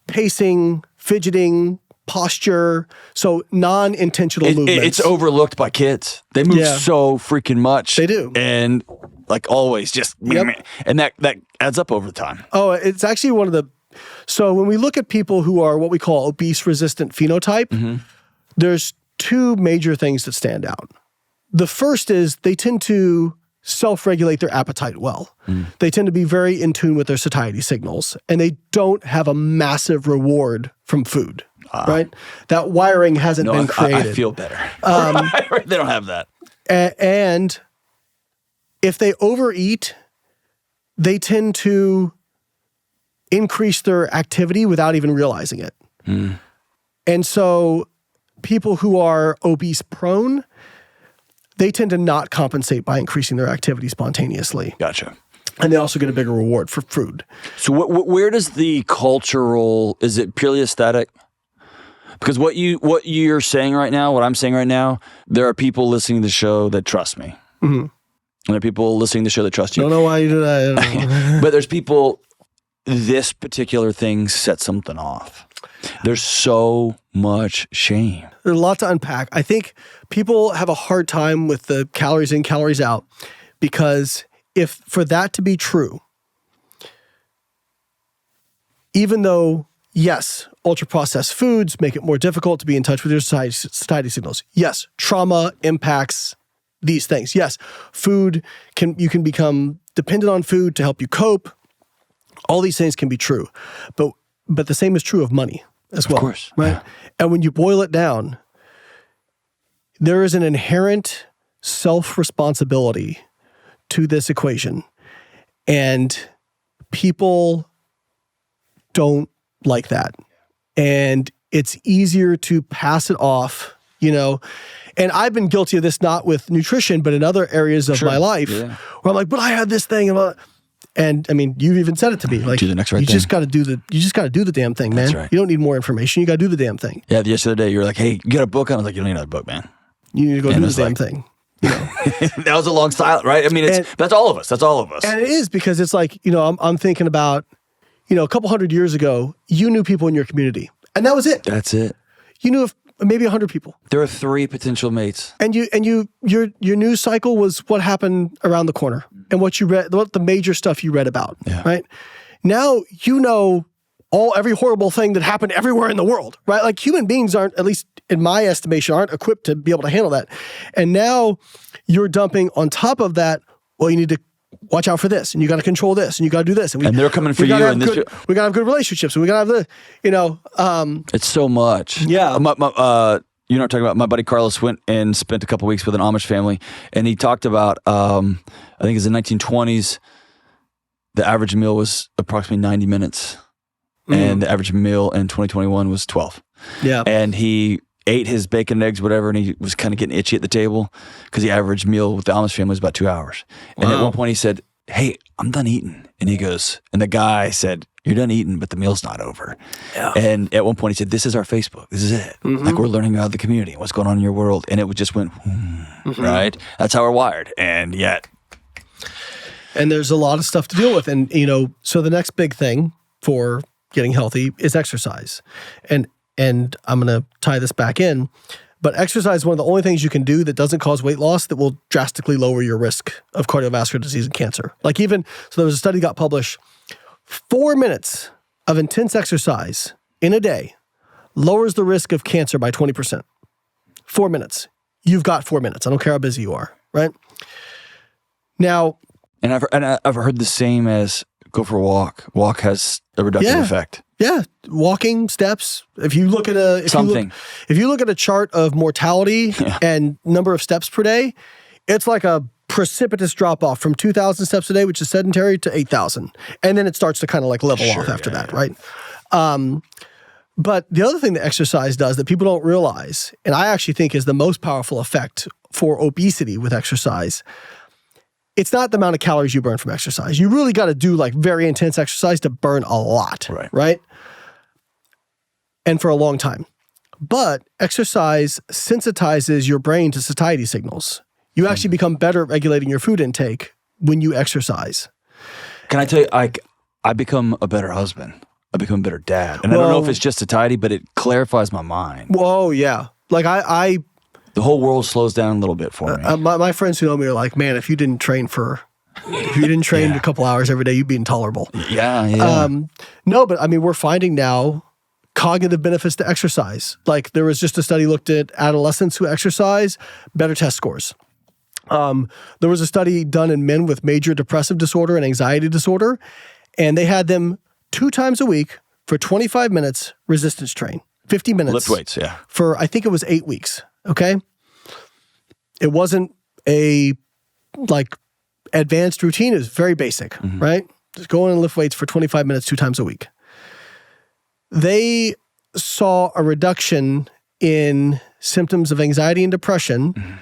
pacing, fidgeting, posture, so non-intentional movements. It's overlooked by kids. They move so freaking much. They do. And like always, just and that adds up over time. Oh, it's actually one of the. So when we look at people who are what we call obese resistant phenotype, there's two major things that stand out. The first is they tend to self-regulate their appetite well. They tend to be very in tune with their satiety signals, and they don't have a massive reward from food, right? That wiring hasn't been created. I feel better. They don't have that. And if they overeat, they tend to increase their activity without even realizing it. And so people who are obese prone, they tend to not compensate by increasing their activity spontaneously. Gotcha. And they also get a bigger reward for food. So where does the cultural, is it purely aesthetic? Because what you're saying right now, what I'm saying right now, there are people listening to the show that trust me. And there are people listening to the show that trust you. Don't know why you do that. But there's people, this particular thing sets something off. There's so much shame. There's a lot to unpack. I think people have a hard time with the calories in, calories out, because if for that to be true, even though, yes, ultra-processed foods make it more difficult to be in touch with your satiety signals. Yes, trauma impacts these things. Yes, you can become dependent on food to help you cope. All these things can be true. But the same is true of money as well. Of course. Right? Yeah. And when you boil it down, there is an inherent self-responsibility to this equation. And people don't like that. And it's easier to pass it off, And I've been guilty of this, not with nutrition, but in other areas of my life, where I'm like, but I had this thing. And I mean, you even said it to me, like, do the next right you thing. just got to do the damn thing, man. That's right. You don't need more information. You got to do the damn thing. Yeah, the other day you were like, hey, you got a book? I was like, you don't need another book, man. You need to go do the damn thing. That was a long silence, right? I mean, that's all of us. That's all of us. And it is, because it's like, I'm thinking about, a couple hundred years ago, you knew people in your community, and that was it. That's it. You knew maybe 100 people. There are 3 potential mates. And your news cycle was what happened around the corner and what you read, what the major stuff you read about, right? Now every horrible thing that happened everywhere in the world, right? Like human beings aren't, at least in my estimation, aren't equipped to be able to handle that. And now you're dumping on top of that, well, you need to watch out for this, and you got to control this, and you got to do this. And they're coming for you. We got to have good relationships, and we got to have the, It's so much. Yeah. You know what I'm talking about? My buddy Carlos went and spent a couple weeks with an Amish family, and he talked about, I think it's the 1920s, the average meal was approximately 90 minutes, and the average meal in 2021 was 12. Yeah. And he ate his bacon and eggs, whatever, and he was kind of getting itchy at the table because the average meal with the Amish family was about 2 hours. Wow. And at one point he said, hey, I'm done eating. And he goes, and the guy said, you're done eating, but the meal's not over. Yeah. And at one point he said, this is our Facebook. This is it. Like, we're learning about the community, what's going on in your world. And it just went, right? That's how we're wired. And yet. And there's a lot of stuff to deal with. And, so the next big thing for getting healthy is exercise. And I'm going to tie this back in, but exercise is one of the only things you can do that doesn't cause weight loss that will drastically lower your risk of cardiovascular disease and cancer. So there was a study got published, 4 minutes of intense exercise in a day lowers the risk of cancer by 20%. 4 minutes. You've got 4 minutes. I don't care how busy you are, right? Now, And I've heard the same as go for a walk. Walk has a reductive effect. Yeah, walking, steps. If you look at if you look at a chart of mortality and number of steps per day, it's like a precipitous drop off from 2,000 steps a day, which is sedentary, to 8,000, and then it starts to kind of like level off after that, right? But the other thing that exercise does that people don't realize, and I actually think is the most powerful effect for obesity with exercise, it's not the amount of calories you burn from exercise. You really got to do like very intense exercise to burn a lot, right? And for a long time. But exercise sensitizes your brain to satiety signals. You actually become better at regulating your food intake when you exercise. Can I tell you, I become a better husband. I become a better dad. And I don't know if it's just satiety, but it clarifies my mind. Whoa, yeah. Like the whole world slows down a little bit for me. My friends who know me are like, man, if you didn't train a couple hours every day, you'd be intolerable. Yeah. No, but I mean, we're finding now cognitive benefits to exercise. Like there was just a study looked at adolescents who exercise, better test scores. There was a study done in men with major depressive disorder and anxiety disorder, and they had them 2 times a week for 25 minutes resistance train, 50 minutes. Lift weights, yeah. For, I think it was 8 weeks, okay? It wasn't a, like, advanced routine. It was very basic, right? Just go in and lift weights for 25 minutes 2 times a week. They saw a reduction in symptoms of anxiety and depression.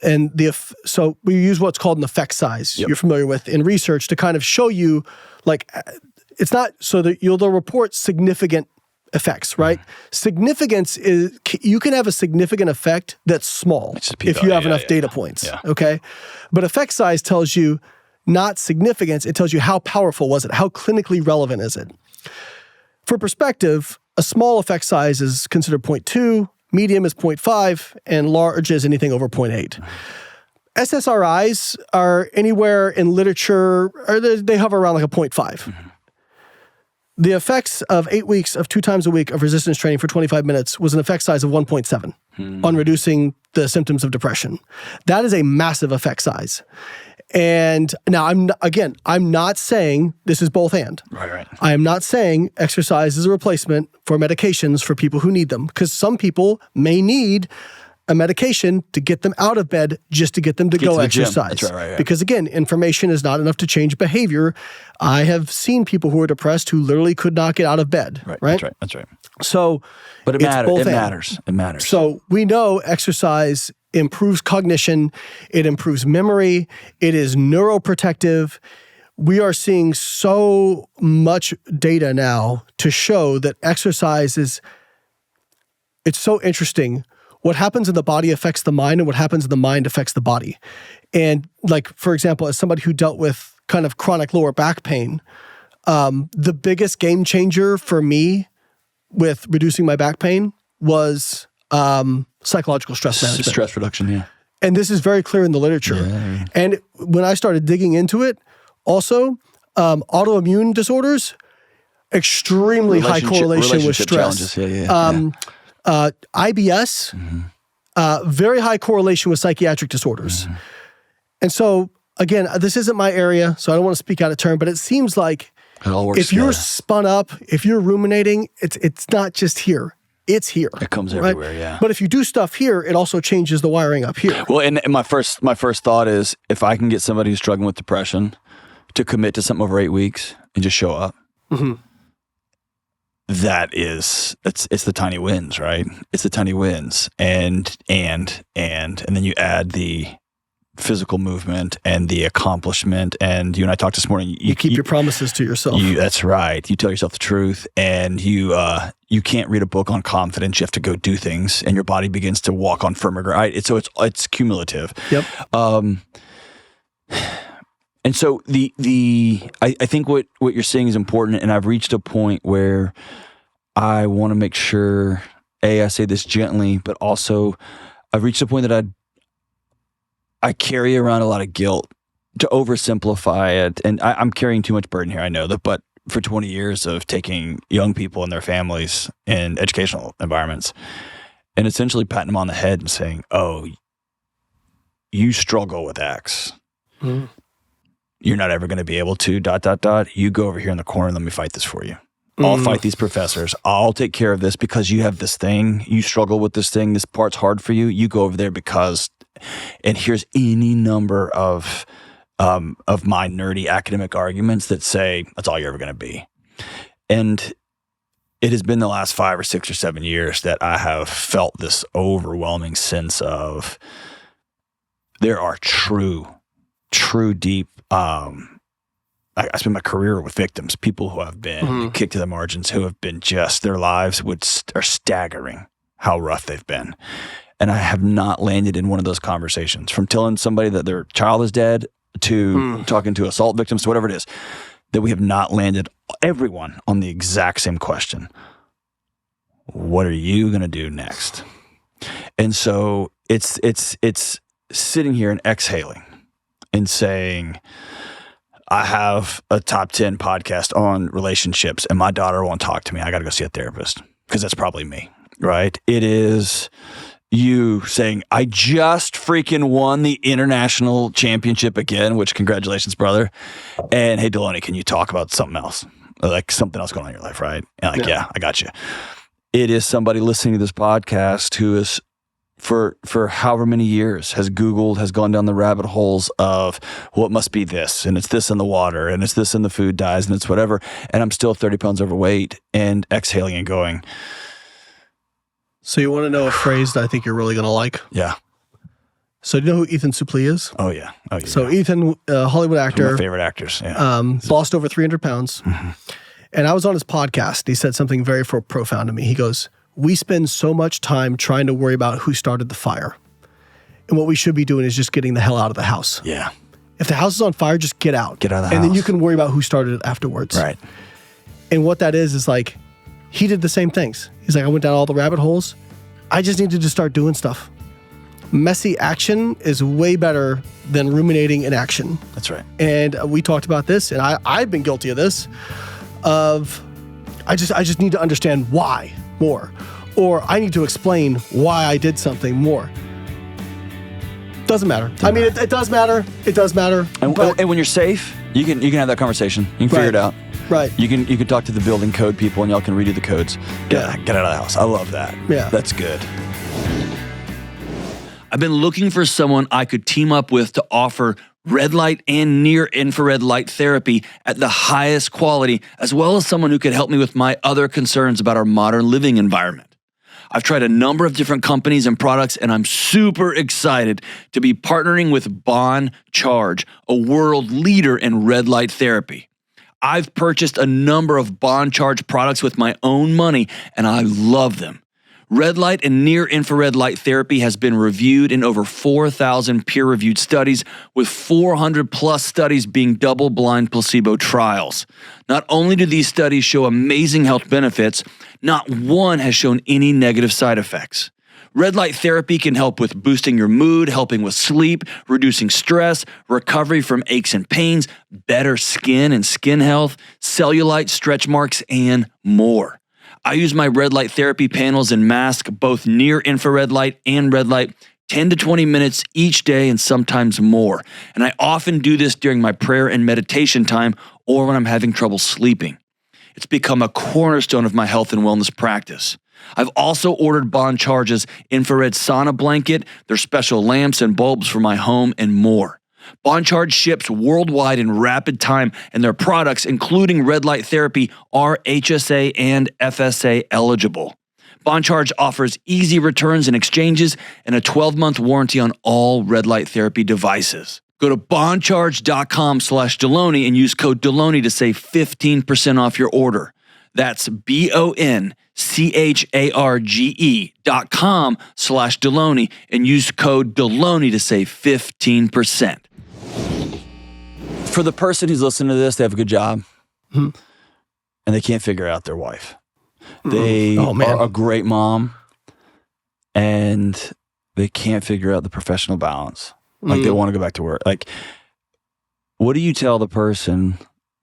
And so we use what's called an effect size you're familiar with in research to kind of show you, like, it's not so that they'll report significant effects, right? Significance is, you can have a significant effect that's small if you have enough data points, okay? But effect size tells you not significance, it tells you how powerful was it, how clinically relevant is it. For perspective, a small effect size is considered 0.2, medium is 0.5, and large is anything over 0.8. SSRIs are anywhere in literature, or they hover around like a 0.5. The effects of 8 weeks of 2 times a week of resistance training for 25 minutes was an effect size of 1.7 on reducing the symptoms of depression. That is a massive effect size. And now I'm not saying this is both and. Right. I am not saying exercise is a replacement for medications for people who need them, because some people may need a medication to get them out of bed just to get them to go exercise. That's right. Because again, information is not enough to change behavior. I have seen people who are depressed who literally could not get out of bed. Right. That's right. So, but it matters. It matters. So we know exercise improves cognition. It improves memory. It is neuroprotective. We are seeing so much data now to show that exercise it's so interesting. What happens in the body affects the mind, and what happens in the mind affects the body. And like, for example, as somebody who dealt with kind of chronic lower back pain, the biggest game changer for me with reducing my back pain was psychological stress management. Stress reduction, yeah. And this is very clear in the literature. Yeah. And when I started digging into it, also, autoimmune disorders, extremely high correlation with stress. IBS, very high correlation with psychiatric disorders. And so, again, this isn't my area, so I don't want to speak out of turn, but it seems like if you're spun up, if you're ruminating, it's not just here. It's here. It comes everywhere, yeah. But if you do stuff here, it also changes the wiring up here. Well, and my first thought is, if I can get somebody who's struggling with depression to commit to something over 8 weeks and just show up, it's the tiny wins, right? It's the tiny wins, and then you add the physical movement and the accomplishment. And you and I talked this morning. You keep your promises to yourself. That's right. You tell yourself the truth, and you can't read a book on confidence. You have to go do things, and your body begins to walk on firmer ground. It's cumulative. Yep. And so I think what you're saying is important, and I've reached a point where I want to make sure, I say this gently, but also I've reached a point that I carry around a lot of guilt to oversimplify it, and I'm carrying too much burden here, I know that, but for 20 years of taking young people and their families in educational environments and essentially patting them on the head and saying, oh, you struggle with X. you're not ever going to be able to, ... You go over here in the corner and let me fight this for you. I'll fight these professors. I'll take care of this because you have this thing. You struggle with this thing. This part's hard for you. You go over there because, and here's any number of my nerdy academic arguments that say that's all you're ever going to be. And it has been the last 5 or 6 or 7 years that I have felt this overwhelming sense of there are true deep, I spent my career with victims, people who have been kicked to the margins, who have been just, their lives are staggering how rough they've been. And I have not landed in one of those conversations, from telling somebody that their child is dead to talking to assault victims to whatever it is, that we have not landed everyone on the exact same question. What are you going to do next? And so it's sitting here and exhaling and saying, I have a top 10 podcast on relationships and my daughter won't talk to me. I got to go see a therapist, because that's probably me, right? It is you saying, I just freaking won the international championship again, which congratulations, brother. And hey, Delony, can you talk about something else? Like something else going on in your life, right? And like, yeah, I got you. It is somebody listening to this podcast who is, for however many years, has Googled, has gone down the rabbit holes of, well, it must be this, and it's this in the water, and it's this in the food dyes, and it's whatever, and I'm still 30 pounds overweight, and exhaling and going. So you want to know a phrase that I think you're really going to like? Yeah. So do you know who Ethan Suplee is? Oh, yeah. So Ethan, Hollywood actor. One of my favorite actors, yeah. Lost over 300 pounds. And I was on his podcast. He said something very profound to me. He goes, we spend so much time trying to worry about who started the fire. And what we should be doing is just getting the hell out of the house. Yeah. If the house is on fire, just get out. Get out of the house. And then you can worry about who started it afterwards. Right. And what that is like, he did the same things. He's like, I went down all the rabbit holes. I just needed to start doing stuff. Messy action is way better than ruminating in action. That's right. And we talked about this, and I've been guilty of this, of I just need to understand why more. Or I need to explain why I did something more. Doesn't matter. I mean, it does matter. It does matter. And when you're safe, you can have that conversation. You can figure it out. Right. You can talk to the building code people, and y'all can redo the codes. Get out of the house. I love that. Yeah. That's good. I've been looking for someone I could team up with to offer red light and near infrared light therapy at the highest quality, as well as someone who could help me with my other concerns about our modern living environment. I've tried a number of different companies and products, and I'm super excited to be partnering with Bon Charge, a world leader in red light therapy. I've purchased a number of Bon Charge products with my own money, and I love them. Red light and near infrared light therapy has been reviewed in over 4,000 peer-reviewed studies, with 400 plus studies being double-blind placebo trials. Not only do these studies show amazing health benefits, not one has shown any negative side effects. Red light therapy can help with boosting your mood, helping with sleep, reducing stress, recovery from aches and pains, better skin and skin health, cellulite, stretch marks, and more. I use my red light therapy panels and mask, both near infrared light and red light, 10 to 20 minutes each day and sometimes more. And I often do this during my prayer and meditation time or when I'm having trouble sleeping. It's become a cornerstone of my health and wellness practice. I've also ordered Bon Charge's infrared sauna blanket, their special lamps and bulbs for my home, and more. Bon Charge ships worldwide in rapid time, and their products, including red light therapy, are HSA and FSA eligible. Bon Charge offers easy returns and exchanges and a 12-month warranty on all red light therapy devices. Go to boncharge.com/Delony and use code Delony to save 15% off your order. That's BONCHARGE.com/Delony and use code Delony to save 15%. For the person who's listening to this, they have a good job, and they can't figure out their wife. They are a great mom, and they can't figure out the professional balance. Like they want to go back to work. Like, what do you tell the person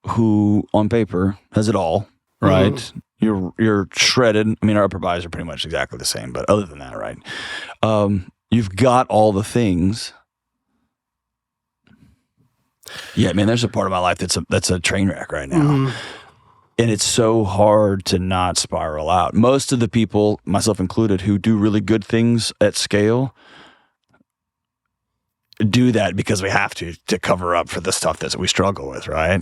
who, on paper, has it all, right? You're shredded. I mean, our upper bodies are pretty much exactly the same, but other than that, right? You've got all the things. Yeah, man, there's a part of my life that's a train wreck right now. And it's so hard to not spiral out. Most of the people, myself included, who do really good things at scale do that because we have to cover up for the stuff that we struggle with, right?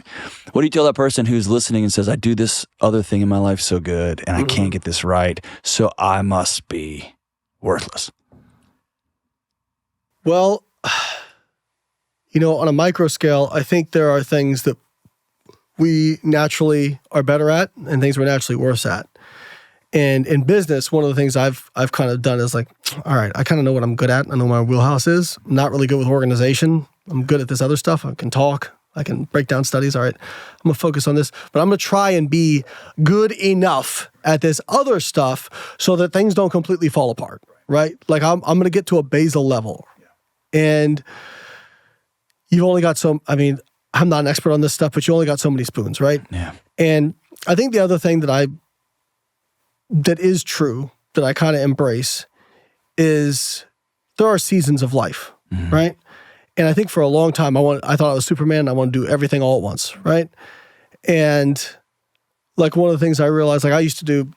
What do you tell that person who's listening and says, I do this other thing in my life so good and I can't get this right, so I must be worthless? Well, on a micro scale, I think there are things that we naturally are better at and things we're naturally worse at. And in business, one of the things I've kind of done is like, all right, I kind of know what I'm good at. I know what my wheelhouse is. I'm not really good with organization. I'm good at this other stuff. I can talk. I can break down studies. All right, I'm going to focus on this. But I'm going to try and be good enough at this other stuff so that things don't completely fall apart, right? Like I'm going to get to a basal level. And you've only got I'm not an expert on this stuff, but you only got so many spoons, right? Yeah. And I think the other thing that is true, that I kind of embrace, is there are seasons of life, right? And I think for a long time, I thought I was Superman, and I want to do everything all at once, right? And like one of the things I realized, like I used to do,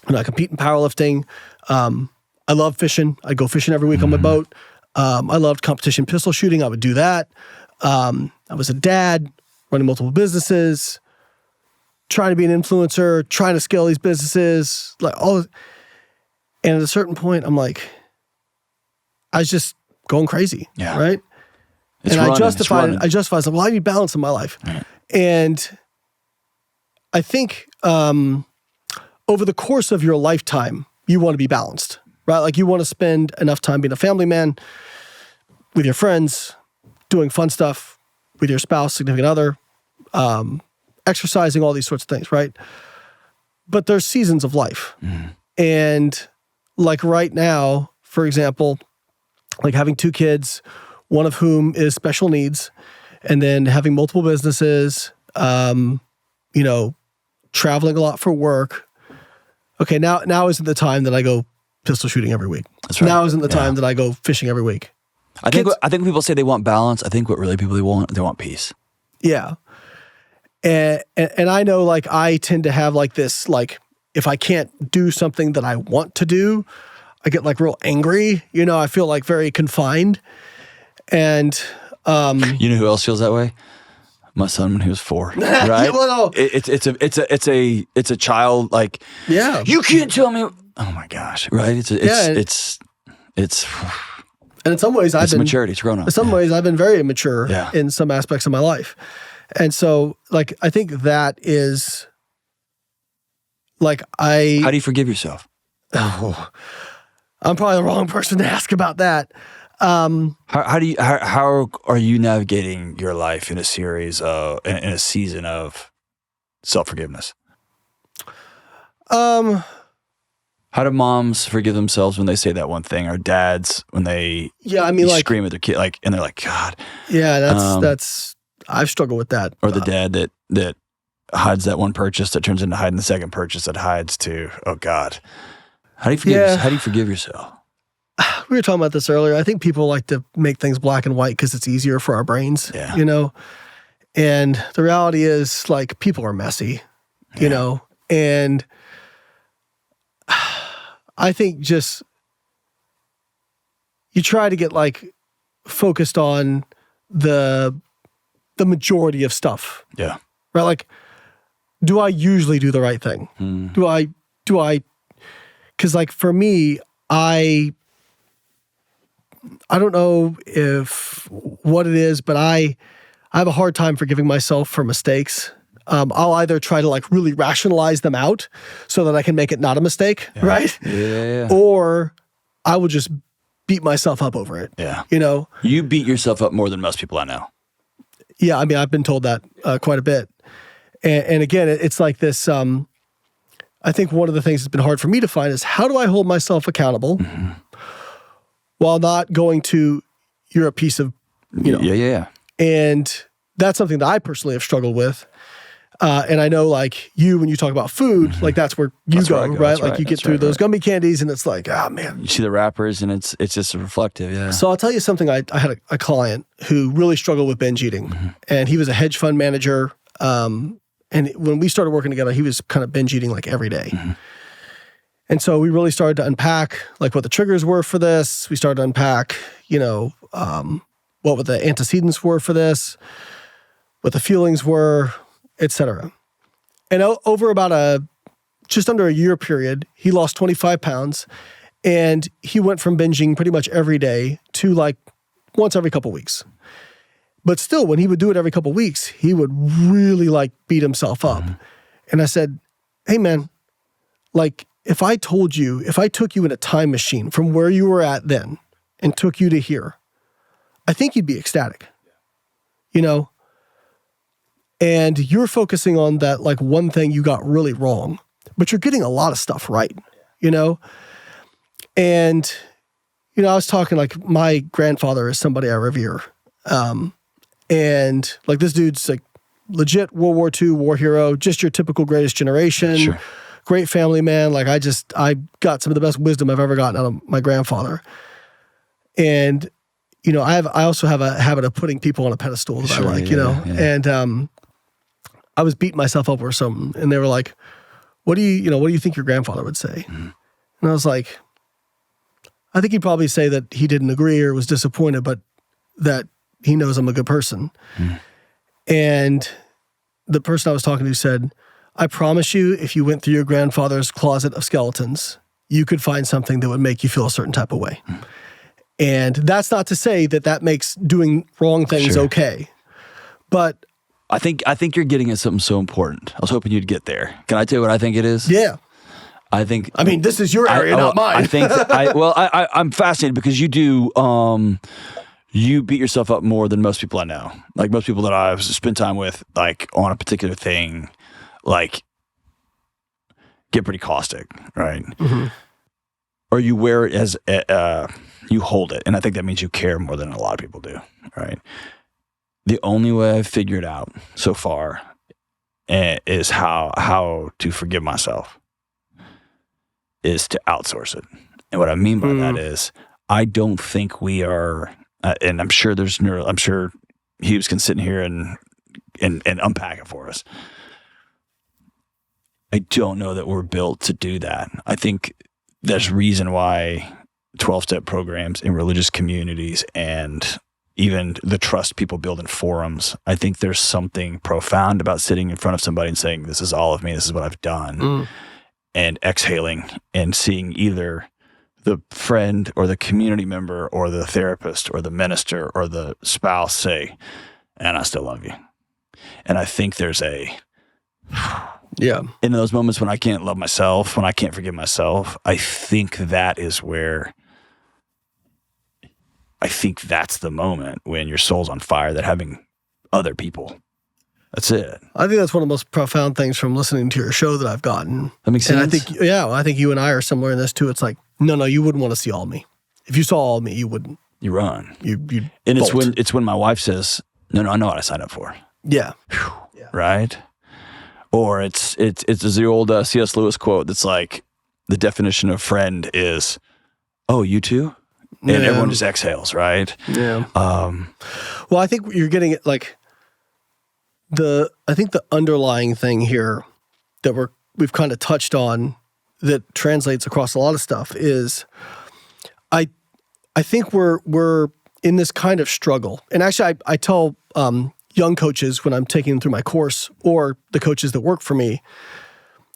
I compete in powerlifting. I love fishing. I'd go fishing every week on my boat. I loved competition pistol shooting. I would do that. I was a dad, running multiple businesses, trying to be an influencer, trying to scale these businesses, like all. And at a certain point, I'm like, I was just going crazy, right? I justified, well, I need balance in my life. Right. And I think over the course of your lifetime, you want to be balanced, right? Like you want to spend enough time being a family man, with your friends, doing fun stuff, with your spouse, significant other, exercising, all these sorts of things, right? But there's seasons of life. And like right now, for example, like having 2 kids, one of whom is special needs, and then having multiple businesses, traveling a lot for work. Okay, now isn't the time that I go pistol shooting every week. That's right. Now isn't the time that I go fishing every week. I think when people say they want balance, I think what really people they want peace. Yeah. And I know, like, I tend to have like this, like, if I can't do something that I want to do, I get like real angry. I feel like very confined. And you know who else feels that way? My son when he was 4. Right? Well, no. It's a child, like, yeah, you can't tell me. Oh my gosh! Right? It's and in some ways I've been maturity. It's grown up. In some ways I've been very immature Yeah. in some aspects of my life. And so, like, I think that is, like, How do you forgive yourself? Oh, I'm probably the wrong person to ask about that. How are you navigating your life in a season of self-forgiveness? How do moms forgive themselves when they say that one thing, or dads when they scream at their kid, like, and they're like, God. Yeah, that's I've struggled with that. Or the dad that hides that one purchase that turns into hiding the second purchase that hides to, oh God. How do you forgive yourself? We were talking about this earlier. I think people like to make things black and white because it's easier for our brains, And the reality is, like, people are messy, and I think just you try to get, like, focused on the majority of stuff. Yeah. Right? Like, do I usually do the right thing? Do I, because, like, for me, I don't know what it is, but I have a hard time forgiving myself for mistakes. I'll either try to, like, really rationalize them out so that I can make it not a mistake, right? Yeah. Or I will just beat myself up over it. Yeah. You beat yourself up more than most people I know. Yeah, I mean, I've been told that quite a bit. And again, it's like this, I think one of the things that's been hard for me to find is, how do I hold myself accountable while not going to, you're a piece of, Yeah. And that's something that I personally have struggled with. And I know like you, when you talk about food, like that's where you go, right? Like you get through those gummy candies and it's like, man. You see the wrappers and it's just reflective, yeah. So I'll tell you something. I had a client who really struggled with binge eating, and he was a hedge fund manager. And when we started working together, he was kind of binge eating like every day. And so we really started to unpack like what the triggers were for this. We started to unpack, what the antecedents were for this, what the feelings were, etc. And over about just under a year period, he lost 25 pounds, and he went from binging pretty much every day to like once every couple weeks. But still, when he would do it every couple weeks, he would really like beat himself up. And I said, hey man, like if I took you in a time machine from where you were at then and took you to here, I think you'd be ecstatic, And you're focusing on that like one thing you got really wrong, but you're getting a lot of stuff right, And, I was talking like my grandfather is somebody I revere. And like this dude's like legit World War II war hero, just your typical greatest generation, Sure. Great family man. Like I got some of the best wisdom I've ever gotten out of my grandfather. And, I also have a habit of putting people on a pedestal that I like, And I was beating myself up or something, and they were like, what do you think your grandfather would say? And I was like, I think he'd probably say that he didn't agree or was disappointed, but that he knows I'm a good person. And the person I was talking to said, I promise you, if you went through your grandfather's closet of skeletons, you could find something that would make you feel a certain type of way. And that's not to say that makes doing wrong things okay. But I think you're getting at something so important. I was hoping you'd get there. Can I tell you what I think it is? Yeah. I mean, this is your area, not mine. I think I'm fascinated because you do, you beat yourself up more than most people I know. Like most people that I've spent time with, like on a particular thing, like get pretty caustic, right? Or you wear it as, you hold it. And I think that means you care more than a lot of people do, right? The only way I've figured out so far is how to forgive myself is to outsource it. And what I mean by that is I don't think we are, and I'm sure I'm sure Hughes can sit in here and unpack it for us. I don't know that we're built to do that. I think there's reason why 12-step programs in religious communities and even the trust people build in forums, I think there's something profound about sitting in front of somebody and saying, this is all of me, this is what I've done, and exhaling and seeing either the friend or the community member or the therapist or the minister or the spouse say, and I still love you. And I think there's in those moments when I can't love myself, when I can't forgive myself, I think that is where I think that's the moment when your soul's on fire, that having other people. That's it. I think that's one of the most profound things from listening to your show that I've gotten. That makes sense. And I think you and I are somewhere in this too. It's like, no, you wouldn't want to see all me. If you saw all me, you wouldn't. You run. You and bolt. it's when my wife says, no, I know what I signed up for. Yeah. Right? Or it's the old C.S. Lewis quote that's like, the definition of friend is, oh, you too? And everyone just exhales, right? Yeah. Well, I think you're getting it like I think the underlying thing here that we've kind of touched on that translates across a lot of stuff is I think we're in this kind of struggle. And actually I tell young coaches when I'm taking them through my course, or the coaches that work for me,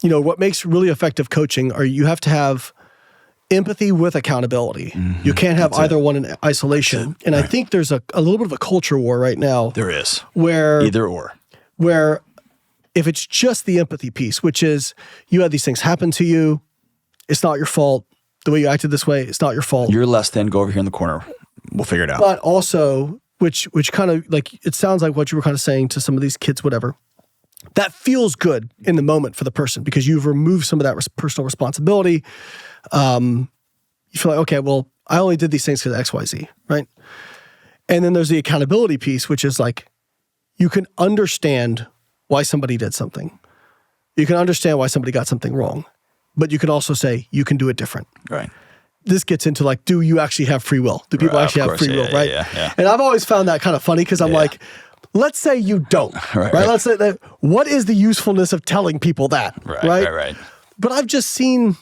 what makes really effective coaching are you have to have empathy with accountability. You can't have either one in isolation. And I think there's a little bit of a culture war right now. There is. Where either or. Where if it's just the empathy piece, which is you had these things happen to you, it's not your fault. The way you acted this way, it's not your fault. You're less than, go over here in the corner. We'll figure it out. But also, which kind of like, it sounds like what you were kind of saying to some of these kids, whatever. That feels good in the moment for the person because you've removed some of that personal responsibility. You feel like, okay, well, I only did these things because X, Y, Z, right? And then there's the accountability piece, which is like, you can understand why somebody did something. You can understand why somebody got something wrong. But you can also say, you can do it different. Right. This gets into like, do you actually have free will? Do people actually have free will, right? Yeah. And I've always found that kind of funny because I'm like, let's say you don't, right? Let's say that, what is the usefulness of telling people that, right? But I've just seen,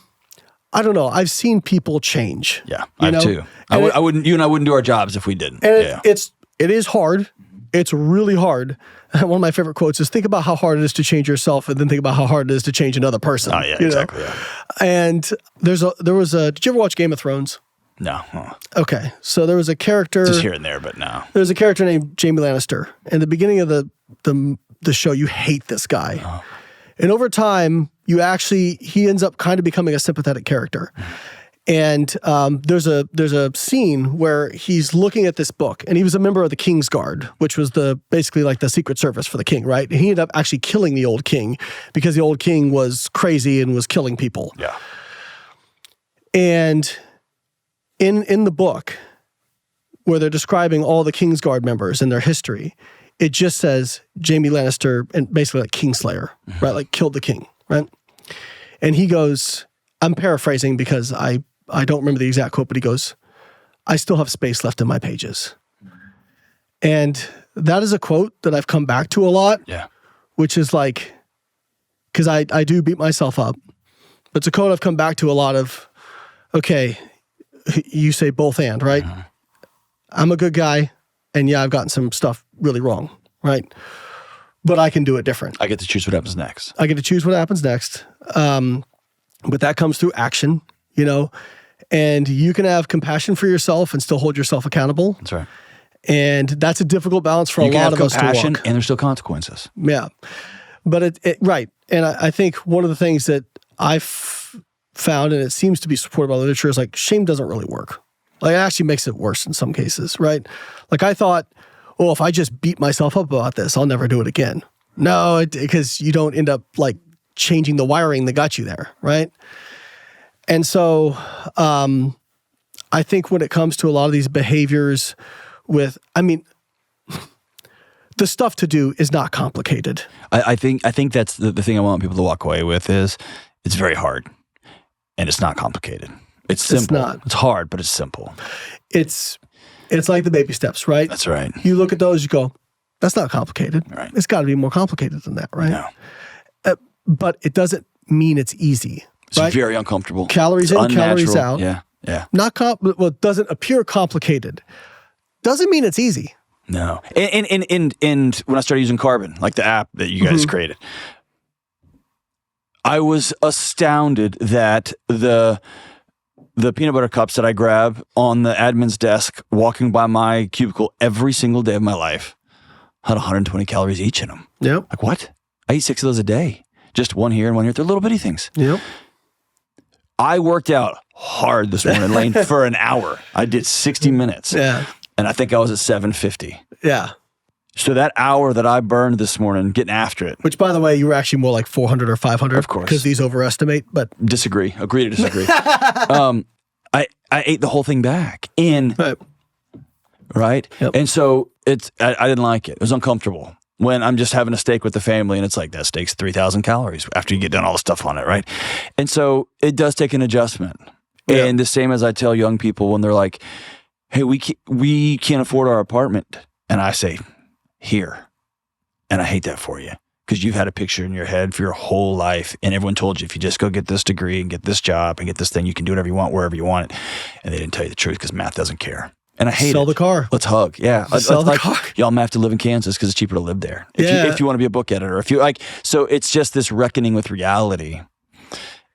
I don't know, I've seen people change. Yeah, I have too. I wouldn't, you and I wouldn't do our jobs if we didn't. And it is hard. It's really hard. One of my favorite quotes is, think about how hard it is to change yourself and then think about how hard it is to change another person. Oh, yeah, exactly. Yeah. And did you ever watch Game of Thrones? No. Okay. So there was a character. Just here and there, but no. There's a character named Jaime Lannister. In the beginning of the show, you hate this guy. Oh. And over time, he ends up kind of becoming a sympathetic character. And there's a scene where he's looking at this book, and he was a member of the King's Guard, which was basically like the Secret Service for the king, right? And he ended up actually killing the old king because the old king was crazy and was killing people. Yeah. And in the book, where they're describing all the King's Guard members and their history, it just says Jaime Lannister, and basically like Kingslayer, right? Like killed the king, right? And he goes, I'm paraphrasing because I don't remember the exact quote, but he goes, I still have space left in my pages. And that is a quote that I've come back to a lot, which is like, because I do beat myself up, but it's a quote I've come back to a lot of, okay, you say both and, right? Mm-hmm. I'm a good guy, and I've gotten some stuff really wrong, right? But I can do it different. I get to choose what happens next. But that comes through action, and you can have compassion for yourself and still hold yourself accountable. That's right. And that's a difficult balance for a lot of us to walk. You can have compassion, and there's still consequences. Yeah. But right. And I think one of the things that I've found, and it seems to be supported by literature, is like shame doesn't really work. Like it actually makes it worse in some cases, right? Like I thought, if I just beat myself up about this, I'll never do it again. No, because you don't end up like changing the wiring that got you there, right? And so I think when it comes to a lot of these behaviors the stuff to do is not complicated. I think that's the thing I want people to walk away with is it's very hard and it's not complicated. It's simple. It's not. It's hard, but it's simple. It's like the baby steps, right? That's right. You look at those, you go, that's not complicated. Right. It's got to be more complicated than that, right? No. But it doesn't mean it's easy. It's very uncomfortable. Calories in, calories out. Yeah. It doesn't appear complicated. Doesn't mean it's easy. No. And when I started using Carbon, like the app that you guys created, I was astounded that the peanut butter cups that I grab on the admin's desk walking by my cubicle every single day of my life had 120 calories each in them. Yep. Like what? I eat 6 of those a day. Just one here and one here. They're little bitty things. Yep. I worked out hard this morning, Layne, for an hour. I did 60 minutes. Yeah. And I think I was at 750. Yeah. So that hour that I burned this morning getting after it. Which, by the way, you were actually more like 400 or 500. Of course. Because these overestimate, but. Disagree. Agree to disagree. I ate the whole thing back. Right? Yep. And so I didn't like it. It was uncomfortable. When I'm just having a steak with the family and it's like, that steak's 3,000 calories after you get done all the stuff on it, right? And so it does take an adjustment. Yeah. And the same as I tell young people when they're like, hey, we can't afford our apartment. And I say, here. And I hate that for you because you've had a picture in your head for your whole life. And everyone told you if you just go get this degree and get this job and get this thing, you can do whatever you want, wherever you want it. And they didn't tell you the truth because math doesn't care. And I hate Sell the car. Let's hug. Yeah. Sell the car. Y'all might have to live in Kansas because it's cheaper to live there. If you want to be a book editor. If you like, so it's just this reckoning with reality.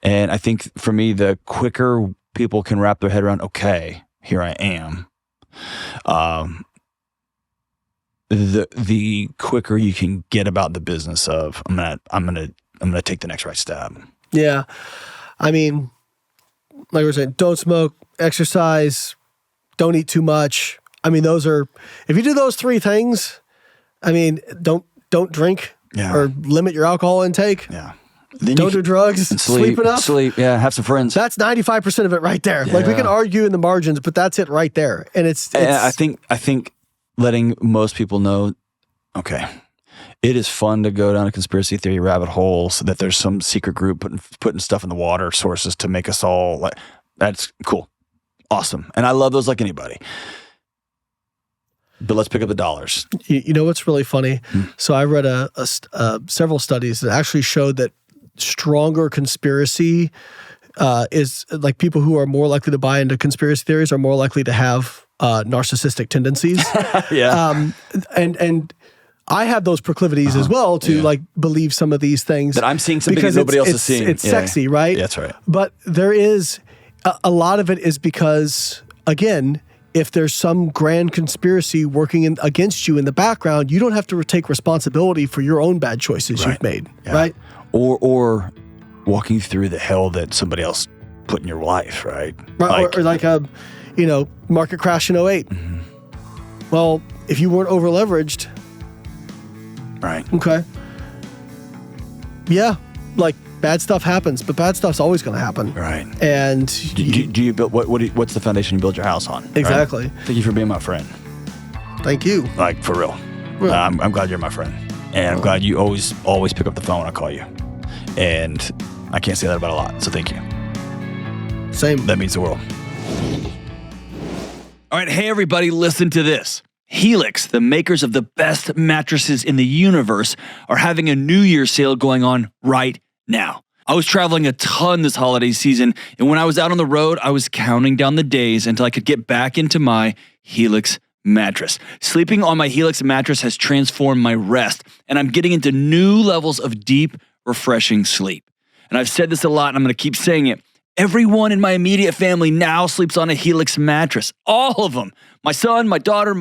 And I think for me, the quicker people can wrap their head around, okay, here I am. The quicker you can get about the business of I'm gonna take the next right step. Yeah. I mean, like we were saying, don't smoke, exercise, don't eat too much. I mean, if you do those 3 things, I mean, don't drink or limit your alcohol intake. Yeah. Don't do drugs. Sleep enough. Yeah. Have some friends. That's 95% of it right there. Yeah. Like we can argue in the margins, but that's it right there. And it's I think letting most people know, okay, It is fun to go down a conspiracy theory rabbit hole so that there's some secret group putting stuff in the water sources to make us all like, that's cool. Awesome. And I love those like anybody. But let's pick up the dollars. You know what's really funny? So I read several studies that actually showed that stronger conspiracy is like people who are more likely to buy into conspiracy theories are more likely to have narcissistic tendencies. Yeah. And I have those proclivities as well to like believe some of these things. That I'm seeing something that nobody else is seeing. It's sexy, right? Yeah, that's right. But there is, a lot of it is because, again, if there's some grand conspiracy working against you in the background, you don't have to take responsibility for your own bad choices you've made, right? Or walking through the hell that somebody else put in your life, right? Right, or like a, market crash in 2008. Well, if you weren't over leveraged, right? Okay, yeah, like bad stuff happens, but bad stuff's always going to happen, right? And do you build what's the foundation you build your house on? Exactly. Right? Thank you for being my friend. Thank you. Like for real. I'm glad you're my friend, and I'm glad you always pick up the phone when I call you, and I can't say that about a lot. So thank you. Same. That means the world. All right, hey everybody, listen to this. Helix, the makers of the best mattresses in the universe, are having a New Year's sale going on right now. I was traveling a ton this holiday season, and when I was out on the road, I was counting down the days until I could get back into my Helix mattress. Sleeping on my Helix mattress has transformed my rest, and I'm getting into new levels of deep, refreshing sleep. And I've said this a lot, and I'm going to keep saying it. Everyone in my immediate family now sleeps on a Helix mattress. All of them. My son, my daughter,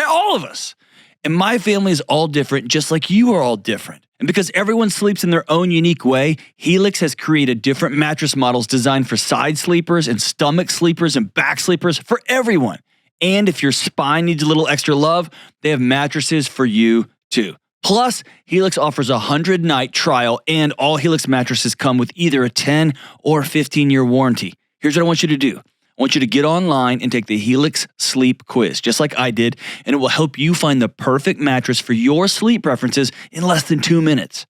all of us. And my family is all different, just like you are all different. And because everyone sleeps in their own unique way, Helix has created different mattress models designed for side sleepers and stomach sleepers and back sleepers for everyone. And if your spine needs a little extra love, they have mattresses for you too. Plus, Helix offers a 100-night trial, and all Helix mattresses come with either a 10 or 15-year warranty. Here's what I want you to do. I want you to get online and take the Helix Sleep Quiz, just like I did, and it will help you find the perfect mattress for your sleep preferences in less than 2 minutes.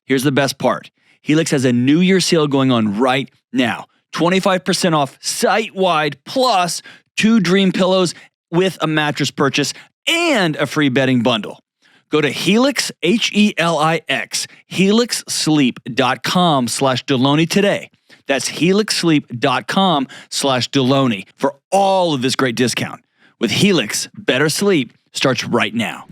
Here's the best part. Helix has a New Year sale going on right now. 25% off site-wide, plus 2 dream pillows with a mattress purchase and a free bedding bundle. Go to Helix, Helix, helixsleep.com/Delony today. That's helixsleep.com/Delony for all of this great discount. With Helix, better sleep starts right now.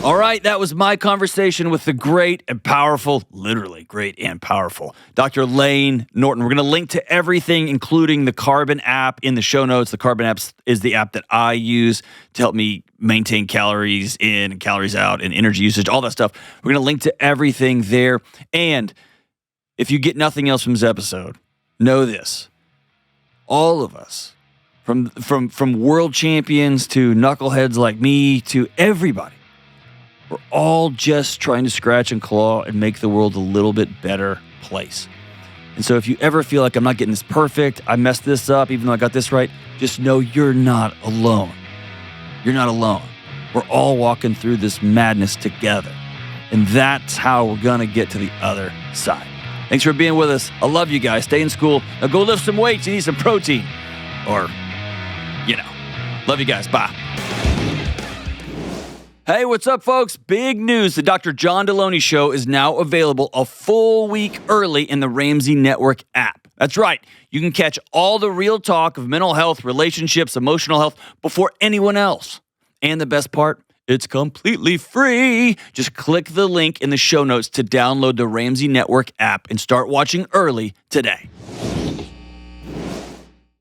All right, that was my conversation with the great and powerful, literally great and powerful, Dr. Layne Norton. We're going to link to everything, including the Carbon app in the show notes. The Carbon app is the app that I use to help me maintain calories in and calories out and energy usage, all that stuff. We're going to link to everything there. And if you get nothing else from this episode, know this. All of us, from world champions to knuckleheads like me to everybody, we're all just trying to scratch and claw and make the world a little bit better place. And so if you ever feel like I'm not getting this perfect, I messed this up, even though I got this right, just know you're not alone. You're not alone. We're all walking through this madness together. And that's how we're going to get to the other side. Thanks for being with us. I love you guys. Stay in school. Now go lift some weights. You need some protein. Or, love you guys. Bye. Hey, what's up, folks? Big news. The Dr. John Delony Show is now available a full week early in the Ramsey Network app. That's right. You can catch all the real talk of mental health, relationships, emotional health before anyone else. And the best part, it's completely free. Just click the link in the show notes to download the Ramsey Network app and start watching early today.